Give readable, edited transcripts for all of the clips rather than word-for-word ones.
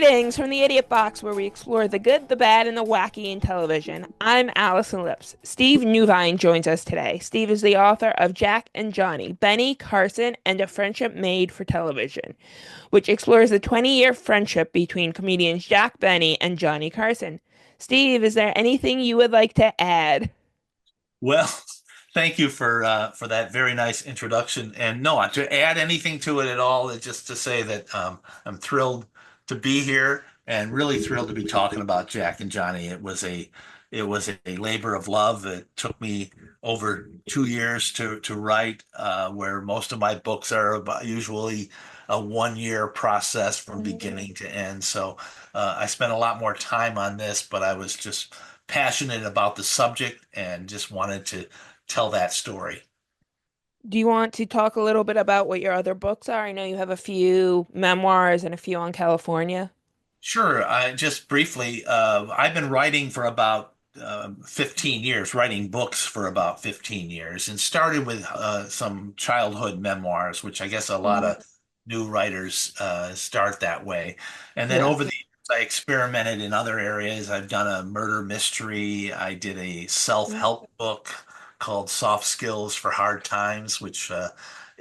Greetings from the Idiot Box, where we explore the good, the bad, and the wacky in television. I'm Allison Lips. Steve Newvine joins us today. Steve is the author of Jack and Johnny, Benny, Carson, and a Friendship Made for Television, which explores the 20-year friendship between comedians Jack Benny and Johnny Carson. Steve, is there anything you would like to add? Well, thank you for that very nice introduction. And no, to add anything to it at all, it's just to say that I'm thrilled to be here and really thrilled to be talking about Jack and Johnny. It was a labor of love. It took me over 2 years to write, where most of my books are about usually a 1 year process from Mhm. beginning to end. So I spent a lot more time on this, but I was just passionate about the subject and just wanted to tell that story. Do you want to talk a little bit about what your other books are? I know you have a few memoirs and a few on California. Sure. I just briefly, I've been writing for about 15 years, writing books for about 15 years, and started with some childhood memoirs, which I guess a lot Mhm. of new writers start that way. And then over the Yes. years, I experimented in other areas. I've done a murder mystery. I did a self-help book called Soft Skills for Hard Times, which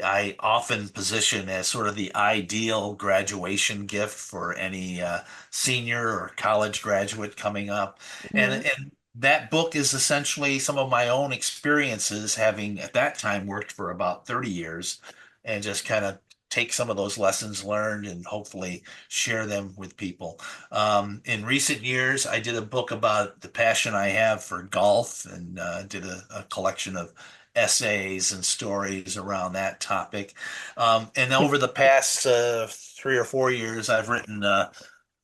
I often position as sort of the ideal graduation gift for any senior or college graduate coming up. And Mhm. and that book is essentially some of my own experiences, having at that time worked for about 30 years, and just kind of take some of those lessons learned and hopefully share them with people. In recent years, I did a book about the passion I have for golf and did a collection of essays and stories around that topic. And over the past 3 or 4 years, I've written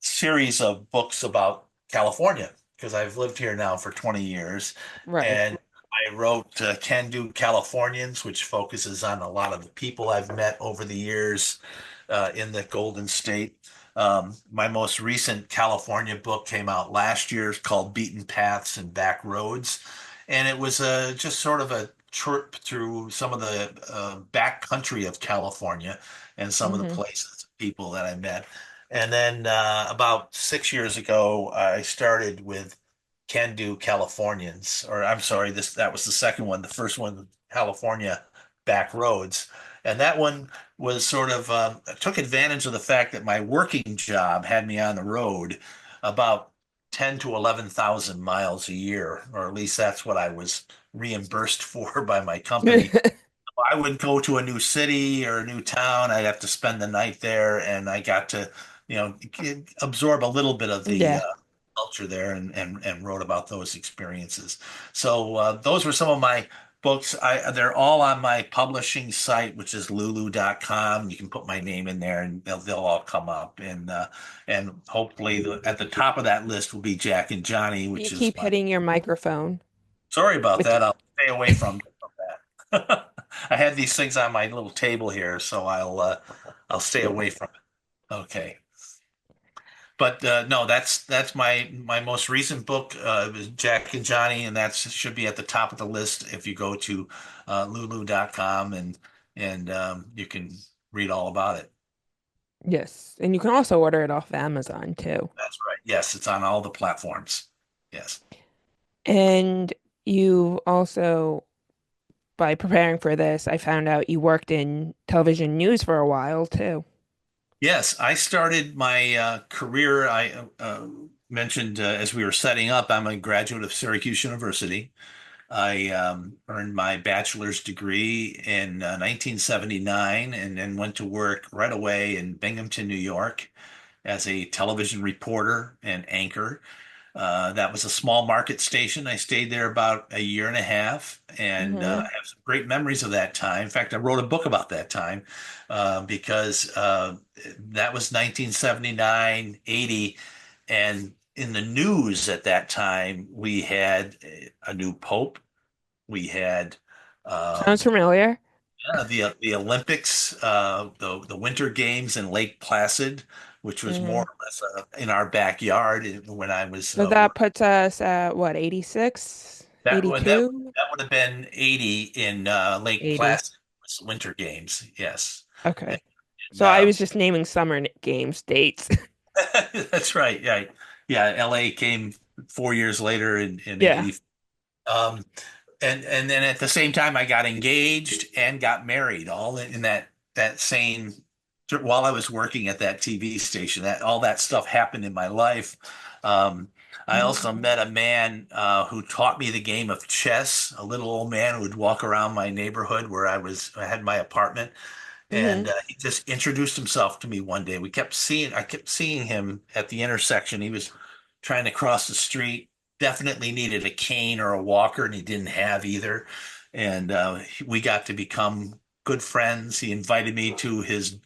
series of books about California because I've lived here now for 20 years. Right. And I wrote Can Do Californians, which focuses on a lot of the people I've met over the years in the Golden State. My most recent California book came out last year. It's called Beaten Paths and Back Roads. And it was just sort of a trip through some of the back country of California and some of the Hmm. places, people that I met. And then about 6 years ago, I started with Can Do Californians, or I'm sorry, this that was the second one. The first one, California Back Roads, and that one was sort of took advantage of the fact that my working job had me on the road about 10 to 11,000 miles a year, or at least that's what I was reimbursed for by my company. I would go to a new city or a new town. I'd have to spend the night there, and I got to, absorb a little bit of the Yeah. culture there, and wrote about those experiences. So those were some of my books. They're all on my publishing site, which is lulu.com. You can put my name in there, and they'll all come up. And hopefully, at the top of that list will be Jack and Johnny, You which is keep my. hitting your microphone, Sorry about which that. I'll stay away from that. I had these things on my little table here, so I'll stay away from it. Okay. But no, that's my most recent book, was Jack and Johnny, and that should be at the top of the list if you go to lulu.com, and you can read all about it. yes, and you can also order it off Amazon too. That's right. Yes, it's on all the platforms. Yes. And you also, by preparing for this, I found out you worked in television news for a while too. Yes, I started my career. I mentioned as we were setting up, I'm a graduate of Syracuse University. I earned my bachelor's degree in 1979 and then went to work right away in Binghamton, New York as a television reporter and anchor. That was a small market station. I stayed there about a year and a half, and Hmm. I have some great memories of that time. In fact, I wrote a book about that time because that was 1979, 80, and in the news at that time, we had a new pope. We had Sounds um, familiar. the Olympics, the Winter Games in Lake Placid, which was more Hmm. or less in our backyard when I was So that working. puts us at what, 86, That would that 82, that would have been 80 in Lake 80. Placid. Was Winter Games, yes. And, Okay. and, So I was just naming summer games dates. That's right. Yeah. Yeah. LA came 4 years later in Yeah. 80. Um, and then at the same time, I got engaged and got married all in that same while I was working at that TV station. That all that stuff happened in my life. Um, I also met a man who taught me the game of chess, a little old man who would walk around my neighborhood where I had my apartment. And Hmm. he just introduced himself to me one day. I kept seeing him at the intersection. He was trying to cross the street, definitely needed a cane or a walker, and he didn't have either. And we got to become good friends. He invited me to his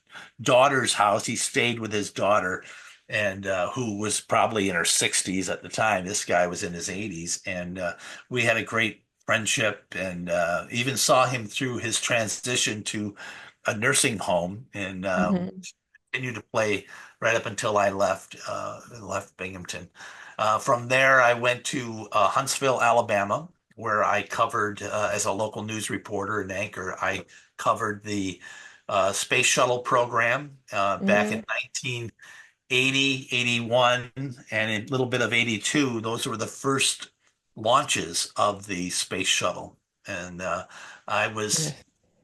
daughter's house. He stayed with his daughter, and who was probably in her 60s at the time. This guy was in his 80s, and we had a great friendship, and even saw him through his transition to a nursing home, and Hmm. continued to play right up until I left Binghamton. From there, I went to Huntsville, Alabama, where I covered as a local news reporter and anchor. I covered the space shuttle program back in Hmm. 1980, 81, and a little bit of 82. Those were the first launches of the space shuttle. And I was Yes.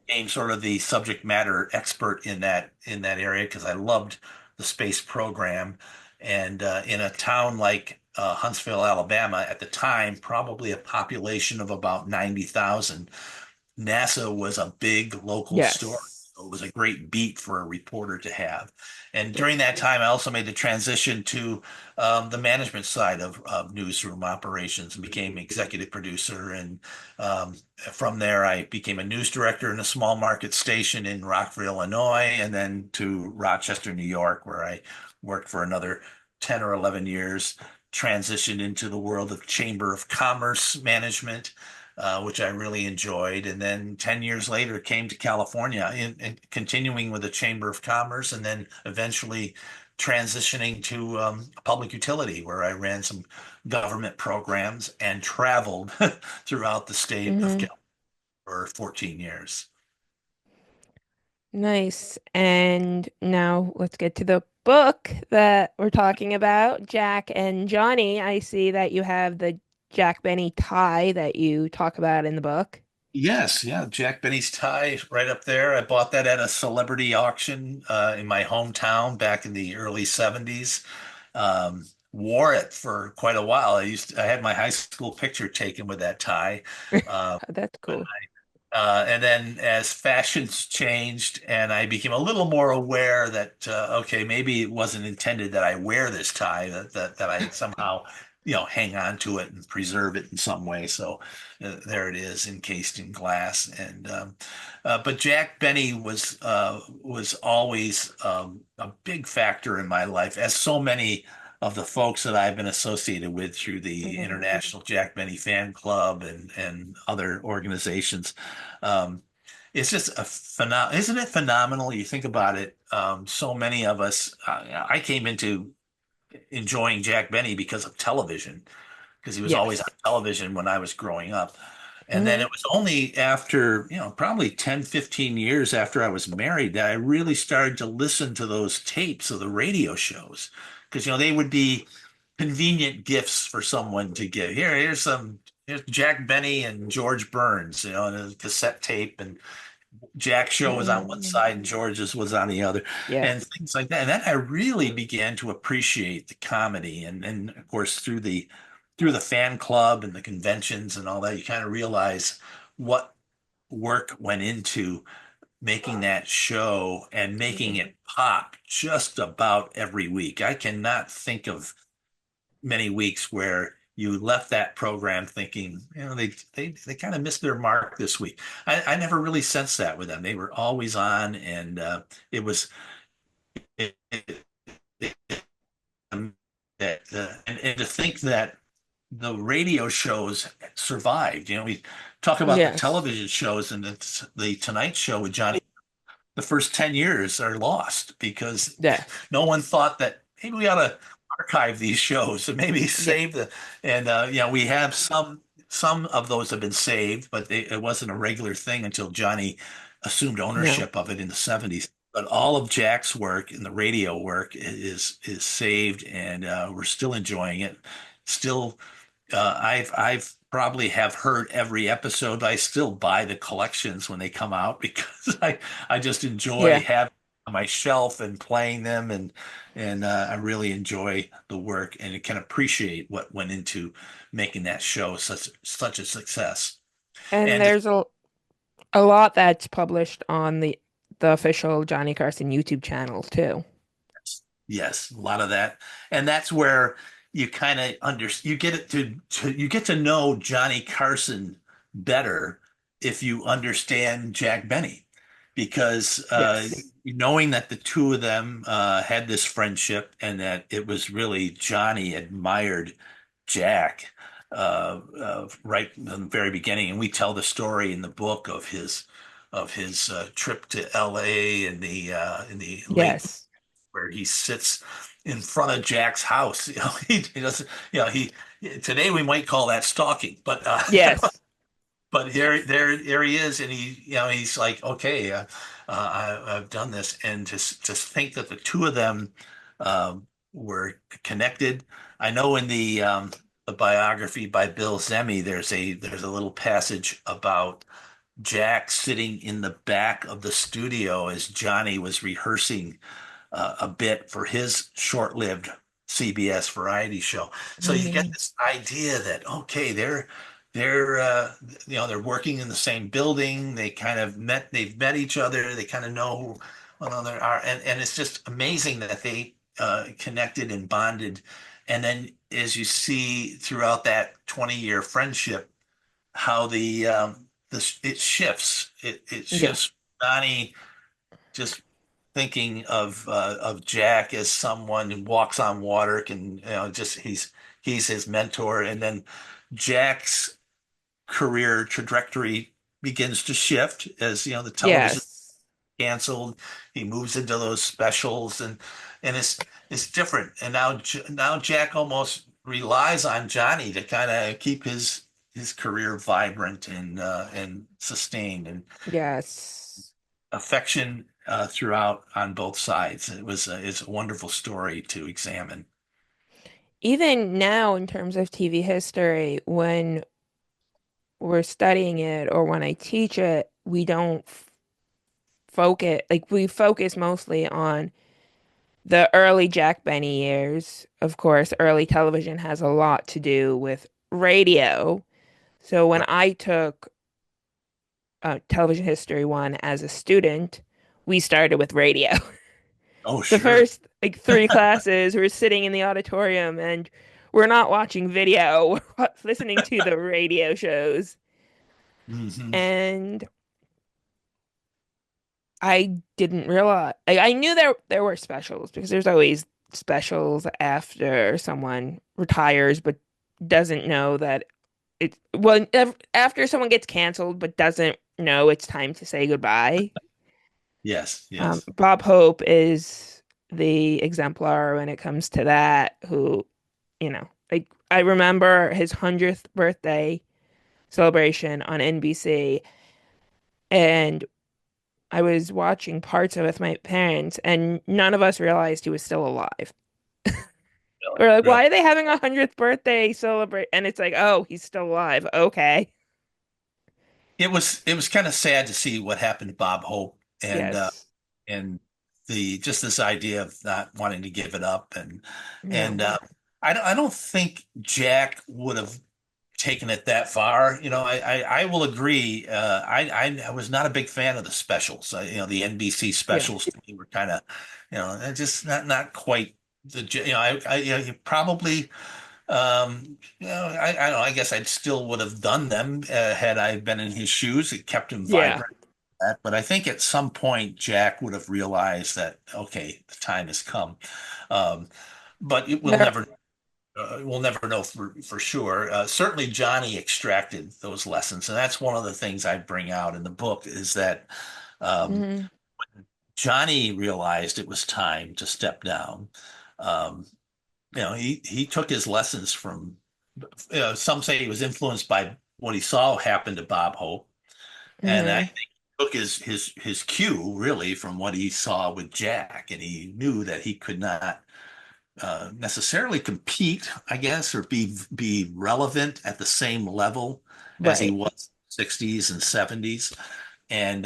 became sort of the subject matter expert in that area because I loved the space program. And in a town like Huntsville, Alabama, at the time, probably a population of about 90,000, NASA was a big local story. Yes. So it was a great beat for a reporter to have. And Yeah. during that time, I also made the transition to the management side of newsroom operations and became executive producer. And from there, I became a news director in a small market station in Rockville, Illinois, and then to Rochester, New York, where I worked for another 10 or 11 years, transitioned into the world of Chamber of Commerce management, which I really enjoyed. And then 10 years later, came to California and continuing with the Chamber of Commerce, and then eventually transitioning to a public utility where I ran some government programs and traveled throughout the state of Hmm. California for 14 years. Nice. And now let's get to the book that we're talking about, Jack and Johnny. I see that you have the Jack Benny tie that you talk about in the book. Yes, yeah, Jack Benny's tie right up there. I bought that at a celebrity auction in my hometown back in the early 70s. Wore it for quite a while. I had my high school picture taken with that tie. Uh, That's but cool. and then as fashions changed and I became a little more aware that okay, maybe it wasn't intended that I wear this tie, that I somehow, hang on to it and preserve it in some way. So there it is, encased in glass. And but Jack Benny was always a big factor in my life, as so many of the folks that I've been associated with through the Hmm. International Jack Benny Fan Club and other organizations. Um, it's just isn't it phenomenal? You think about it. So many of us, I came into enjoying Jack Benny because of television, because he was always on Yes. television when I was growing up. And then Hmm. it was only after, probably 10, 15 years after I was married that I really started to listen to those tapes of the radio shows. Because, they would be convenient gifts for someone to give. Here's Jack Benny and George Burns, in a cassette tape, and Jack's show was on one Hmm. side and George's was on the other, and Yes. things like that. And then I really began to appreciate the comedy, and of course through the fan club and the conventions and all that, you kind of realize what work went into making that show and making Hmm. it pop just about every week. I cannot think of many weeks where you left that program thinking, they kind of missed their mark this week. I never really sensed that with them. They were always on, and it was it, it, that and to think that the radio shows survived. We talk about the Yes. television shows and the Tonight Show with Johnny. The first 10 years are lost because Yes. no one thought that maybe we ought to archive these shows and maybe Yeah. save and we have some of those have been saved, but it wasn't a regular thing until Johnny assumed No. ownership of it in the 70s. but all of Jack's work and the radio work is saved, and we're still enjoying it. Still, I've probably have heard every episode. I still buy the collections when they come out because I just enjoy Yeah. having them on my shelf and playing them, and I really enjoy the work and can appreciate what went into making that show such a success. And And there's a lot that's published on the official Johnny Carson YouTube channel too. yes, a lot of that. And that's where you kind of you get it you get to know Johnny Carson better if you understand Jack Benny. Because Yes. knowing that the two of them had this friendship and that it was really Johnny admired Jack right from the very beginning. And we tell the story in the book of his trip to LA in the late Yes. where he sits in front of Jack's house. You know, he doesn't, you know, he today we might call that stalking, but Yes. but there he is, and he's like, okay, I've done this, and just think that the two of them were connected. I know in the biography by Bill Zemi, there's a little passage about Jack sitting in the back of the studio as Johnny was rehearsing a bit for his short-lived CBS variety show. So you get Hmm. this idea that okay, they're they're working in the same building. They've met each other. They kind of know who one another are, and it's just amazing that they connected and bonded. And then as you see throughout that 20-year friendship, how it shifts. It Yeah. shifts. Donnie just thinking of Jack as someone who walks on water, can just he's his mentor, and then Jack's career trajectory begins to shift as the television Yes. canceled. He moves into those specials, and it's different. And now Jack almost relies on Johnny to kind of keep his career vibrant and sustained, and Yes. affection throughout on both sides. It's a wonderful story to examine. Even now, in terms of TV history, when we're studying it or when I teach it, we don't focus, like, we focus mostly on the early Jack Benny years. Of course, early television has a lot to do with radio. So when Right. I took television history one as a student, we started with radio. Oh, The sure. first like three classes, we're sitting in the auditorium and we're not watching video, we're listening to the radio shows. Hmm. And I didn't realize I knew there were specials because there's always specials after someone retires but doesn't know that after someone gets canceled but doesn't know it's time to say goodbye. Yes, yes. Bob Hope is the exemplar when it comes to that, who, like I remember his 100th birthday celebration on NBC, and I was watching parts of it with my parents, and none of us realized he was still alive. Really, We're like, really. why are they having a 100th birthday celebrate? And it's like, oh, he's still alive. Okay. It was kind of sad to see what happened to Bob Hope, Yes. and the just this idea of not wanting to give it up, and No. I don't think Jack would have taken it that far. I will agree. I was not a big fan of the specials. The NBC Yeah. specials to me were kind of, just not quite you probably, I don't know. I guess I still would have done them had I been in his shoes. It kept him Yeah. vibrant. But I think at some point Jack would have realized that okay, the time has come. Um, but There. we'll never know for sure. Certainly, Johnny extracted those lessons, and that's one of the things I bring out in the book is that um, Mhm. Johnny realized it was time to step down. Um, he took his lessons from. Some say he was influenced by what he saw happen to Bob Hope, and I Mhm. took his cue really from what he saw with Jack, and he knew that he could not necessarily compete, I guess, or be relevant at the same level as he Right. was 60s and 70s. And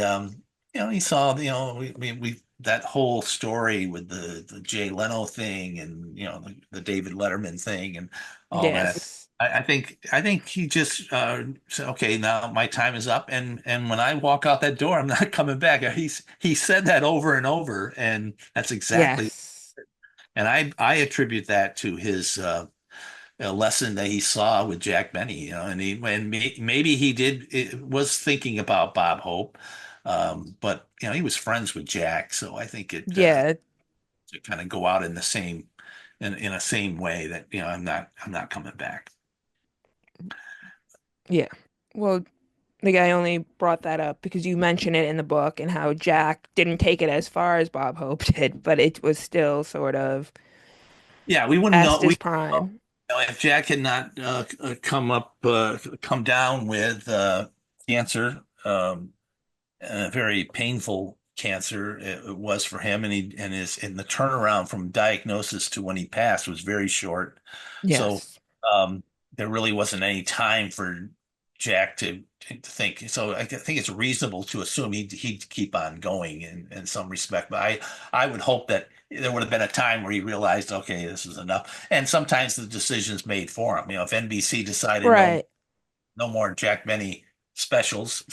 he saw, we that whole story with the Jay Leno thing, and the David Letterman thing, and all that. Yes. I think he just said, okay, now my time is up, and when I walk out that door, I'm not coming back. He said that over and over, and that's exactly. Yes. And I attribute that to his a lesson that he saw with Jack Benny, maybe he was thinking about Bob Hope, but he was friends with Jack, so I think it Yeah. to kind of go out in the same in a same way that I'm not coming back. Yeah. Well, the guy only brought that up because you mention it in the book and how Jack didn't take it as far as Bob Hope did, but it was still sort of Yeah, we wouldn't past know. his prime. If Jack had not come down with cancer. A very painful cancer it was for him, and the turnaround from diagnosis to when he passed was very short. So Yes. um, there really wasn't any time for Jack to think. So I think it's reasonable to assume he'd keep on going in some respect. But I would hope that there would have been a time where he realized, okay, this is enough. And sometimes the decision's made for him. If NBC decided Right. no more Jack Benny specials.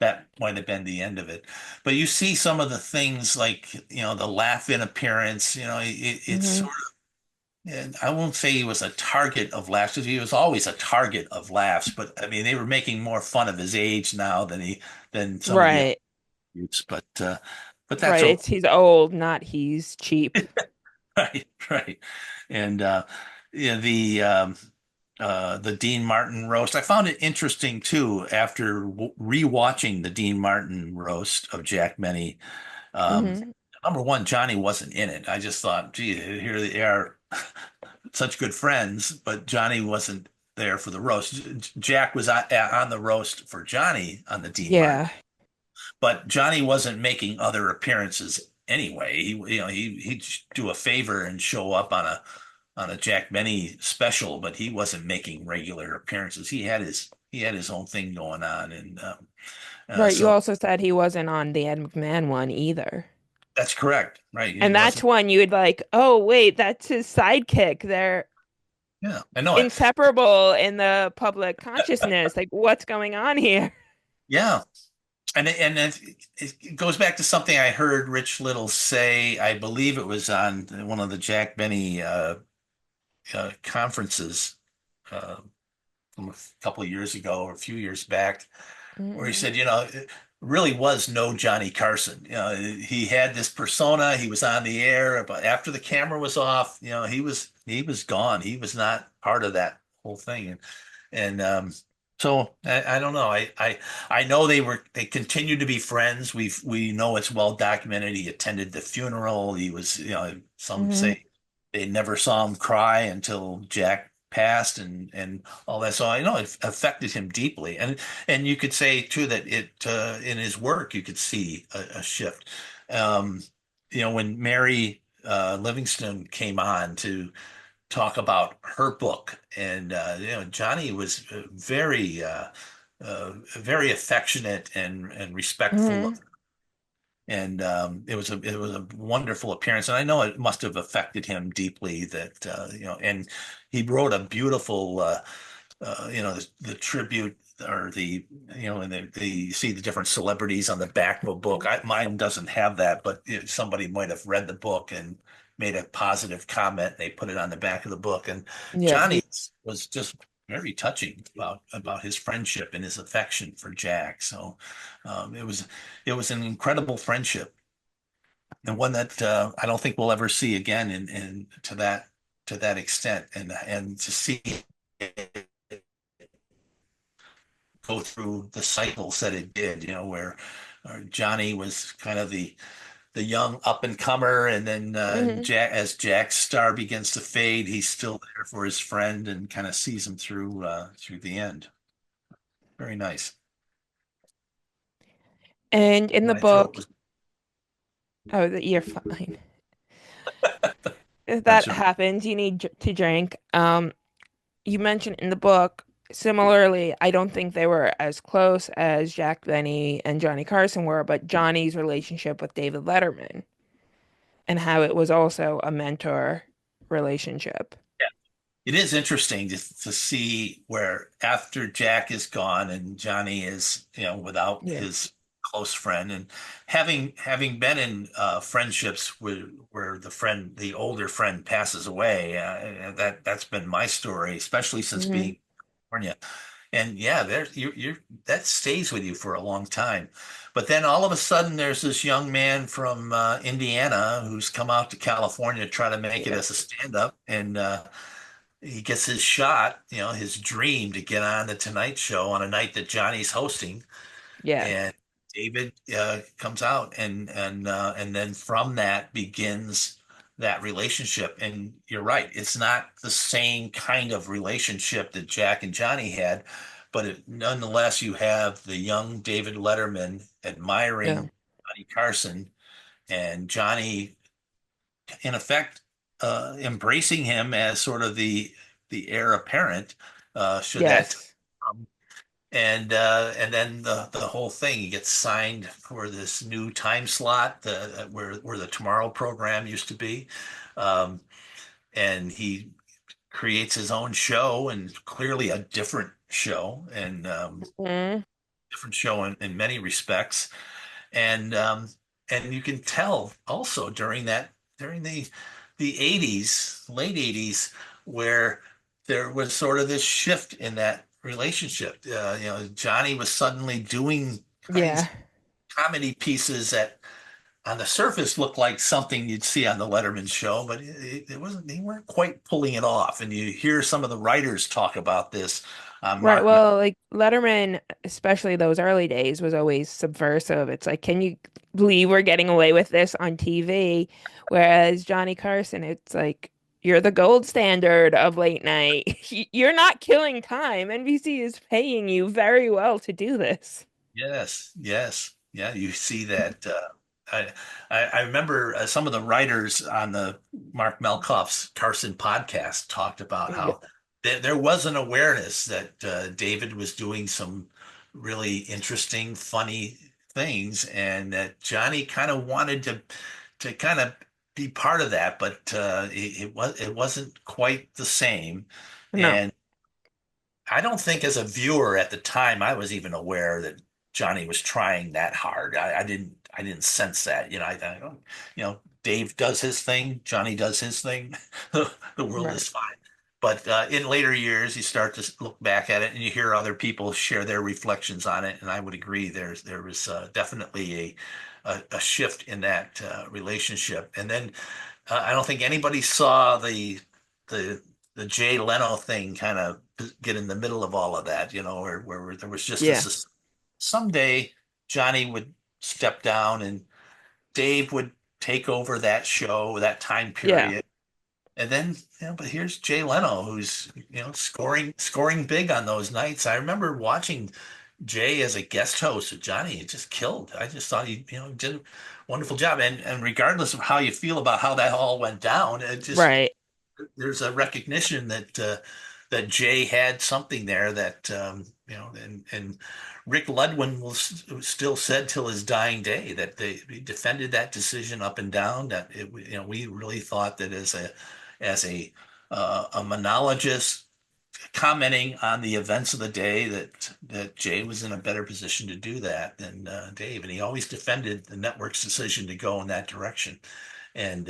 That might have been the end of it. But you see some of the things like, the laugh-in appearance, it's Hmm. sort of, and I won't say he was a target of laughs, because he was always a target of laughs, but I mean, they were making more fun of his age now than some of the other Right. youths, but that's Right. okay. It's he's old, not he's cheap. Right, right. And the Dean Martin roast. I found it interesting too after rewatching the Dean Martin roast of Jack Benny. Um, Hmm. Number one, Johnny wasn't in it. I just thought, gee, here they are, such good friends, but Johnny wasn't there for the roast. Jack was on the roast for Johnny on the Dean Martin, Yeah. but Johnny wasn't making other appearances anyway. He'd do a favor and show up on a Jack Benny special, but he wasn't making regular appearances. He had his own thing going on, and Right. You so also said he wasn't on the Ed McMahon one either. that's correct, right? He And that's wasn't. one you would like, oh, wait, that's his sidekick. They're Yeah, I know it. inseparable in the public consciousness. Like, what's going on here? Yeah, and it goes back to something I heard Rich Little say. I believe it was on one of the Jack Benny conferences from a couple of years ago or a few years back, where he Hmm. said, it really was no Johnny Carson. He had this persona, he was on the air, but after the camera was off, he was gone. He was not part of that whole thing. And so I don't know. I know they continued to be friends. We know it's well documented. He attended the funeral. He was, some Hmm. say they never saw him cry until Jack passed and all that. So I know it affected him deeply. And you could say too that it in his work you could see a shift. Um, when Mary Livingston came on to talk about her book, and Johnny was very affectionate and respectful of, Hmm. and it was a wonderful appearance, and I know it must have affected him deeply that and he wrote a beautiful the tribute, or and you see the different celebrities on the back of a book. Mine doesn't have that, but somebody might have read the book and made a positive comment. They put it on the back of the book, and Yeah. Johnny was just very touching about his friendship and his affection for Jack. So it was an incredible friendship, and one that I don't think we'll ever see again in to that extent, and to see go through the cycles that it did, where Johnny was kind of the young up and comer, and then Hmm. As Jack's star begins to fade, he's still there for his friend and kind of sees him through the end. Very nice. And in the My throat book, was. oh, you're fine. If I'm that sorry. happens, you need to drink. You mentioned in the book, similarly, I don't think they were as close as Jack Benny and Johnny Carson were, but Johnny's relationship with David Letterman and how it was also a mentor relationship. It is interesting to see where after Jack is gone and Johnny is, without Yeah. his close friend, and having been in friendships where the older friend passes away, that's been my story, especially since being Hmm. in California. And yeah, that stays with you for a long time. But then all of a sudden, there's this young man from Indiana who's come out to California to try to make it Yeah. as a stand-up, and he gets his shot, his dream to get on the Tonight Show on a night that Johnny's hosting, Yeah. and David comes out, and then from that begins that relationship. And you're right, it's not the same kind of relationship that Jack and Johnny had, but nonetheless, you have the young David Letterman Yeah. admiring Johnny Carson, and Johnny in effect embracing him as sort of the heir apparent, should that Yes. come. And then the whole thing, he gets signed for this new time slot, where the Tomorrow program used to be, um, and he creates his own show, and clearly a different show, and Mm. different show in many respects. And you can tell also during the 80s, late 80s, where there was sort of this shift in that relationship. Johnny was suddenly doing kinds Yeah. of comedy pieces that on the surface looked like something you'd see on the Letterman show, but it wasn't, they weren't quite pulling it off. And you hear some of the writers talk about this. Right. Mark, Well, like Letterman, especially those early days, was always subversive. It's like, can you believe we're getting away with this on TV? Whereas Johnny Carson, it's like, you're the gold standard of late night. You're not killing time. NBC is paying you very well to do this. yes, yes, yeah. You see that. I, I remember some of the writers on the Mark Melkoff's Carson podcast talked about Yeah. how there was an awareness that David was doing some really interesting, funny things, and that Johnny kind of wanted to kind of be part of that, but it wasn't quite the same. No. And I don't think as a viewer at the time I was even aware that Johnny was trying that hard. I didn't sense that. Dave does his thing, Johnny does his thing. The world Right. is fine. But in later years, you start to look back at it and you hear other people share their reflections on it. And I would agree there was definitely a shift in that relationship. And then I don't think anybody saw the the Jay Leno thing kind of get in the middle of all of that, where there was just Yeah. this someday Johnny would step down and Dave would take over that show, that time Yeah. period. And then, but here's Jay Leno, who's, scoring big on those nights. I remember watching Jay as a guest host with Johnny. It just killed. I just thought he, did a wonderful job. And regardless of how you feel about how that all went down, it just Right. there's a recognition that Jay had something there that and Rick Ludwin still said till his dying day that he defended that decision up and down. That we really thought that as a monologist commenting on the events of the day, that Jay was in a better position to do that than Dave, and he always defended the network's decision to go in that direction. And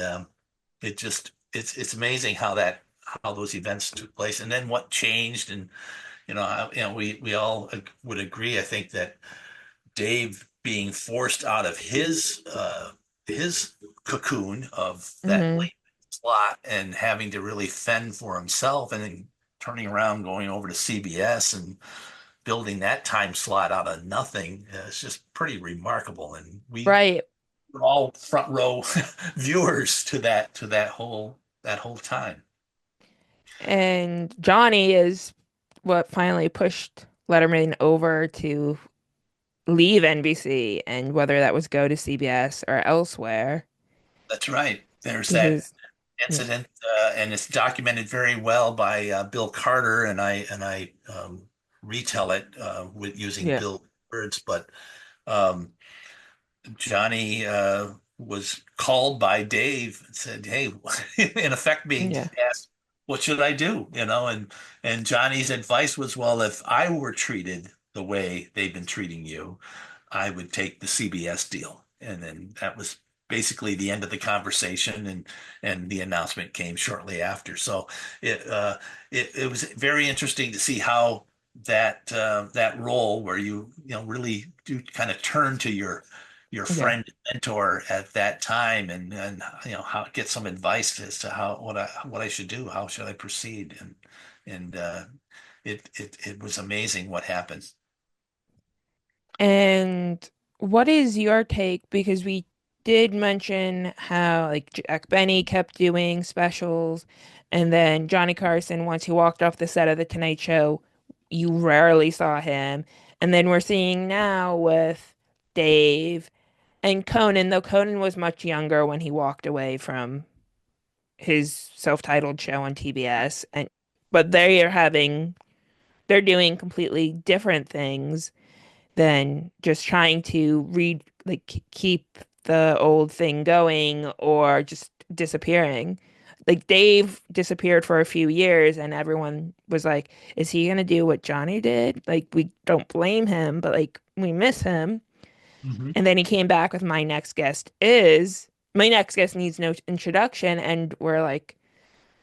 it's amazing how those events took place, and then what changed. And we all would agree, I think, that Dave being forced out of his cocoon of that Hmm. late slot and having to really fend for himself, and then turning around, going over to CBS and building that time slot out of nothing, it's just pretty remarkable. And Right. we're all front row viewers to that whole time. And Johnny is what finally pushed Letterman over to leave NBC and whether that was go to CBS or elsewhere. That's right. There's that Because yeah, incident, and it's documented very well by Bill Carter, and I retell it with using yeah, Bill words, but um, Johnny was called by Dave and said, "Hey," in effect, being yeah, asked, "What should I do?" And Johnny's advice was, "Well, if I were treated the way they've been treating you, I would take the CBS deal." And then that was basically the end of the conversation, and the announcement came shortly after. So it was very interesting to see how that role where you really do kind of turn to your yeah. friend and mentor at that time, and how get some advice as to how what I should do, how should I proceed, and it was amazing what happened. And what is your take? Because we did mention how like Jack Benny kept doing specials, and then Johnny Carson, once he walked off the set of The Tonight Show, you rarely saw him. And then we're seeing now with Dave and Conan, though Conan was much younger when he walked away from his self-titled show on TBS, and but they're doing completely different things than just trying to read like keep the old thing going or just disappearing. Like Dave disappeared for a few years and everyone was like, is he gonna do what Johnny did? Like we don't blame him, but like we miss him. Hmm. And then he came back with my next guest needs no introduction, and we're like,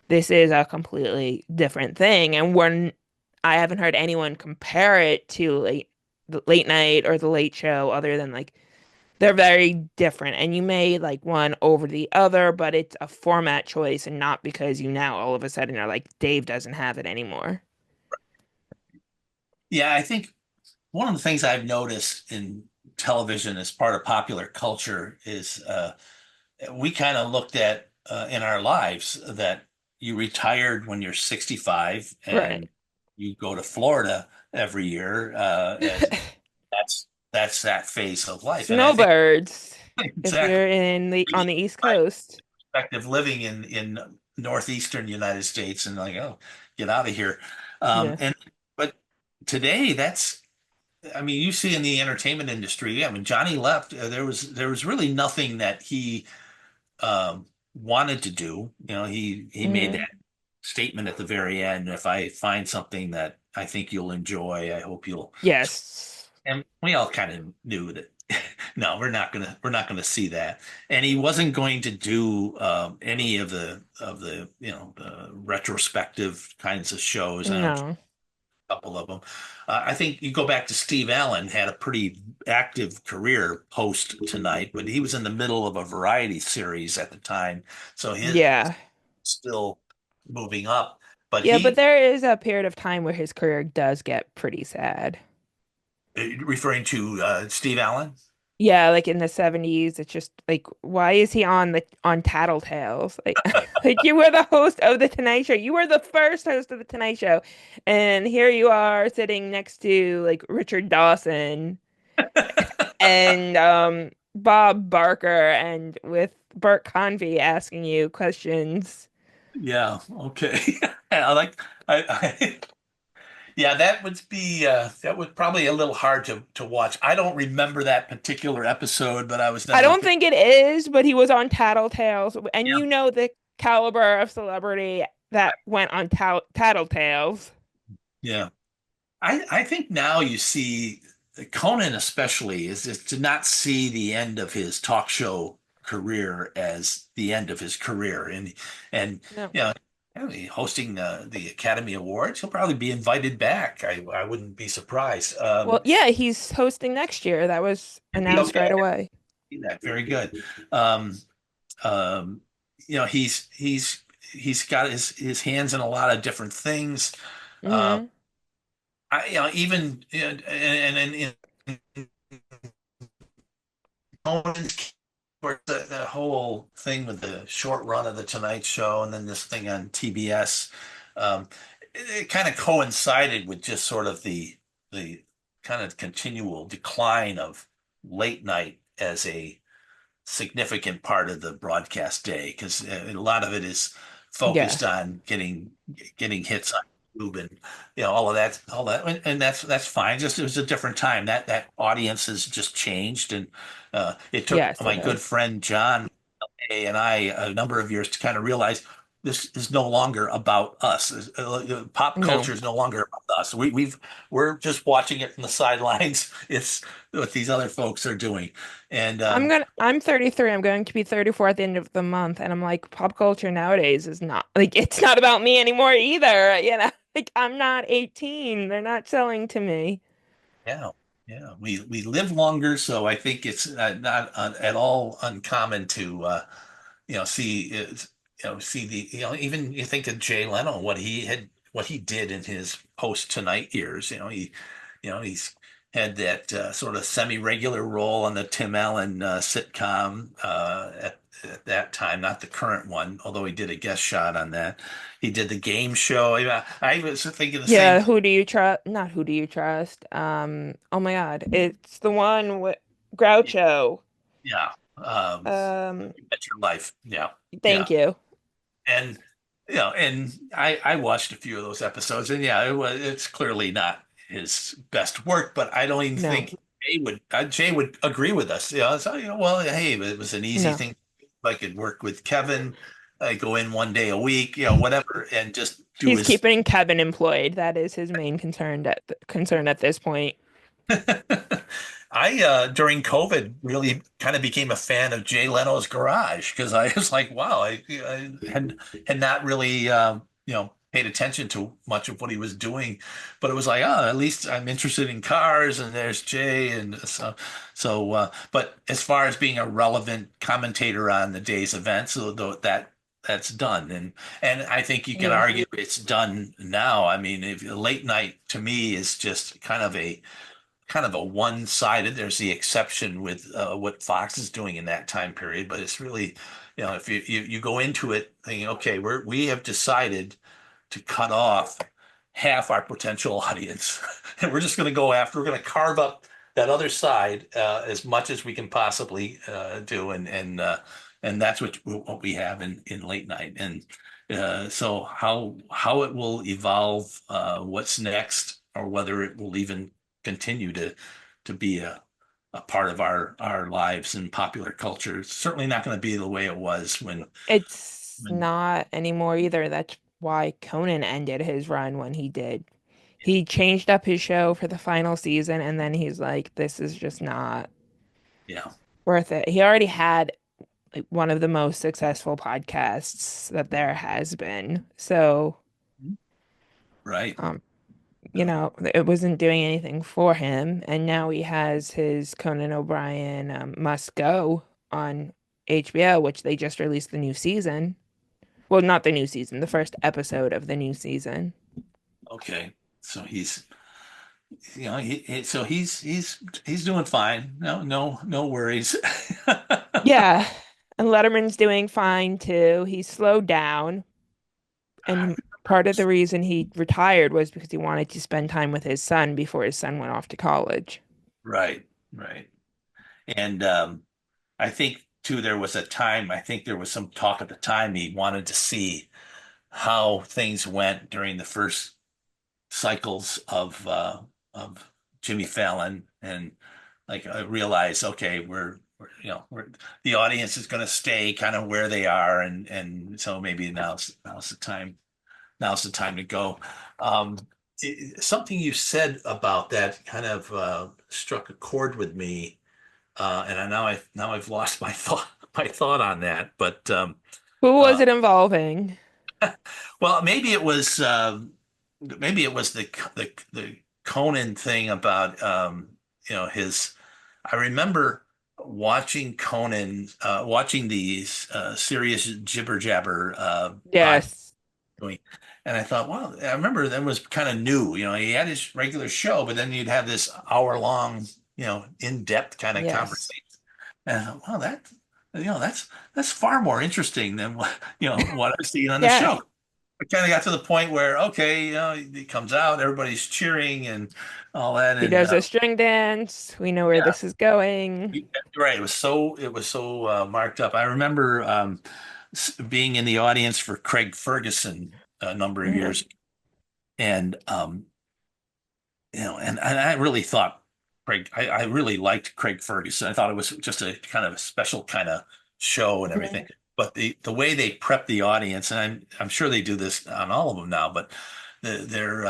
this is a completely different thing. And I haven't heard anyone compare it to like the late night or the late show other than like they're very different. And you made like one over the other, but it's a format choice and not because you now all of a sudden are like Dave doesn't have it anymore. Yeah, I think one of the things I've noticed in television as part of popular culture is we kind of looked at in our lives that you retired when you're 65 Right. and you go to Florida every year, and that's that phase of life. And I think Snowbirds, if exactly you're in the on the East Coast. perspective living in northeastern United States and like, oh, get out of here. Yeah. And but today that's I mean, you see in the entertainment industry, I mean, Johnny left, there was really nothing that he wanted to do. He made Hmm. that statement at the very end, if I find something that I think you'll enjoy, I hope you'll. Yes. And we all kind of knew that no, we're not gonna see that. And he wasn't going to do any of the the retrospective kinds of shows. I don't No. a couple of them. I think you go back to Steve Allen had a pretty active career post Tonight, but he was in the middle of a variety series at the time, so his Yeah. still moving up. But Yeah, but he there is a period of time where his career does get pretty sad. referring to Steve Allen. Yeah, like in the 70s, it's just like, why is he on Tattletales? Like, like you were the host of the Tonight Show. You were the first host of the Tonight Show, and here you are sitting next to like Richard Dawson and Bob Barker, and with Bert Convy asking you questions. Yeah, okay. I like I yeah, that would probably a little hard to watch. I don't remember that particular episode, but I was I never a don't big think it is, but he was on Tattletales, and yeah. you know the caliber of celebrity that went on Tattletales. Yeah. I think now you see Conan especially is to not see the end of his talk show career as the end of his career, and No. you know I mean, hosting the Academy Awards, he'll probably be invited back. I wouldn't be surprised. Well, yeah, he's hosting next year. That was announced Okay, right away. see that very good. Um, um, he's got his hands in a lot of different things. Uh, Hmm. even and Conan's the whole thing with the short run of the Tonight Show and then this thing on TBS, it kind of coincided with just sort of the kind of continual decline of late night as a significant part of the broadcast day because a lot of it is Yeah. focused on getting hits on YouTube and all that and that's fine. Just it was a different time. That audience has just changed and it took Yes, it my good is. friend John and I a number of years to kind of realize this is no longer about us. Pop No. culture is no longer about us. We're just watching it from the sidelines. It's what these other folks are doing, and I'm 33. I'm going to be 34 at the end of the month, and I'm like, pop culture nowadays is not like it's not about me anymore either, you know? Like I'm not 18. They're not selling to me. yeah, yeah, we live longer, so I think it's not at all uncommon to see the even you think of Jay Leno, what he did in his post Tonight years. He's had that sort of semi-regular role on the Tim Allen sitcom at that time, not the current one, although he did a guest shot on that. He did the game show. Yeah, I was thinking the same Yeah, thing. who do you trust? Not who do you trust? Oh my God, it's the one with Groucho. Yeah, Um, that's your life. Yeah, yeah. thank you. And and I watched a few of those episodes, and yeah, it's clearly not his best work, but I don't even No, think Jay would agree with us. So well, hey, it was an easy no. thing. I could work with Kevin, I go in one day a week, whatever, and just do He's his. keeping Kevin employed. That is his main concern at this point. I during COVID really kind of became a fan of Jay Leno's Garage because I was like, wow, I had not really paid attention to much of what he was doing, but it was like, oh, at least I'm interested in cars, and there's Jay, and but as far as being a relevant commentator on the day's events, so that's done, and I think you can Yeah. argue it's done now. I mean, if late night to me is just kind of a one-sided. There's the exception with what Fox is doing in that time period, but it's really, if you go into it thinking, okay, we have decided to cut off half our potential audience, and we're just going to go after. We're going to carve up that other side as much as we can possibly do, and that's what we have in late night, and so how it will evolve, what's next, or whether it will even continue to be a part of our lives and popular culture. It's certainly not going to be the way it was It's when not anymore either. That's why Conan ended his run when he did. He changed up his show for the final season, and then he's like, this is just not yeah, worth it. He already had like one of the most successful podcasts that there has been. So, right. um, So, it wasn't doing anything for him. And now he has his Conan O'Brien Must Go on HBO, which they just released the new season. Well, not the new season, the first episode of the new season. okay, so so he's doing fine. No worries. Yeah. And Letterman's doing fine too. He slowed down. And part of the reason he retired was because he wanted to spend time with his son before his son went off to college. Right, right. And I think too, there was a time, I think there was some talk at the time he wanted to see how things went during the first cycles of Jimmy Fallon, and like I realized, okay, the audience is going to stay kind of where they are, and so maybe now's the time to go. Um, Something you said about that kind of struck a chord with me, and now I've lost my thought on that, but Who was uh, it involving? well, maybe it was the Conan thing about his. I remember watching Conan, watching these serious jibber jabber podcast Yes. doing, and I thought, well, I remember that was kind of new. He had his regular show, but then you'd have this hour long, in-depth kind of Yes. conversation. And I thought, wow, that's far more interesting than what I've seen on the Yeah. show. it kind of got to the point where, okay, he comes out, everybody's cheering and all that. He And does a string dance. We know where yeah, this is going. right. It was so marked up. I remember being in the audience for Craig Ferguson a number of Hmm. years, and and I really thought I really liked Craig Ferguson. I thought it was just a kind of a special kind of show and everything. Hmm. But the way they prep the audience, and I'm sure they do this on all of them now, but they're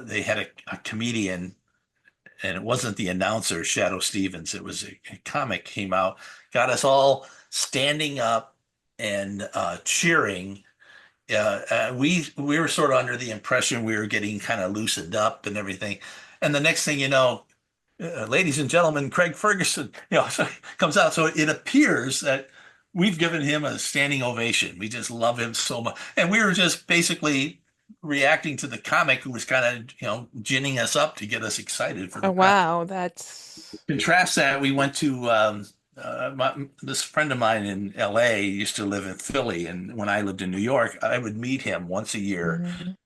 they had a comedian, and it wasn't the announcer Shadow Stevens. It was a comic came out, got us all standing up and cheering. We were sort of under the impression we were getting kind of loosened up and everything. And the next thing you know, ladies and gentlemen, Craig Ferguson, so comes out. So it appears that we've given him a standing ovation. We just love him so much. And we were just basically reacting to the comic who was kind of, ginning us up to get us excited for Oh, the prep. wow. That's, Contrast that, we went to this friend of mine in LA used to live in Philly, and when I lived in New York, I would meet him once a year mhm.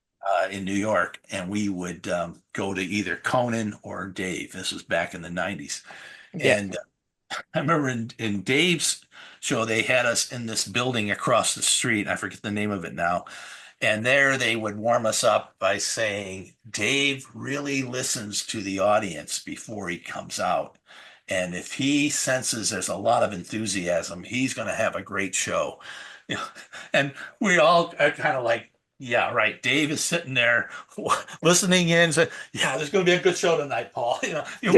in New York, and we would go to either Conan or Dave. This was back in the 90s. Yeah. And I remember in Dave's show, they had us in this building across the street. I forget the name of it now. And there they would warm us up by saying, Dave really listens to the audience before he comes out. And if he senses there's a lot of enthusiasm, he's going to have a great show. You know, and we all are kind of like, yeah, right. Dave is sitting there listening in, saying, yeah, there's going to be a good show tonight, Paul. We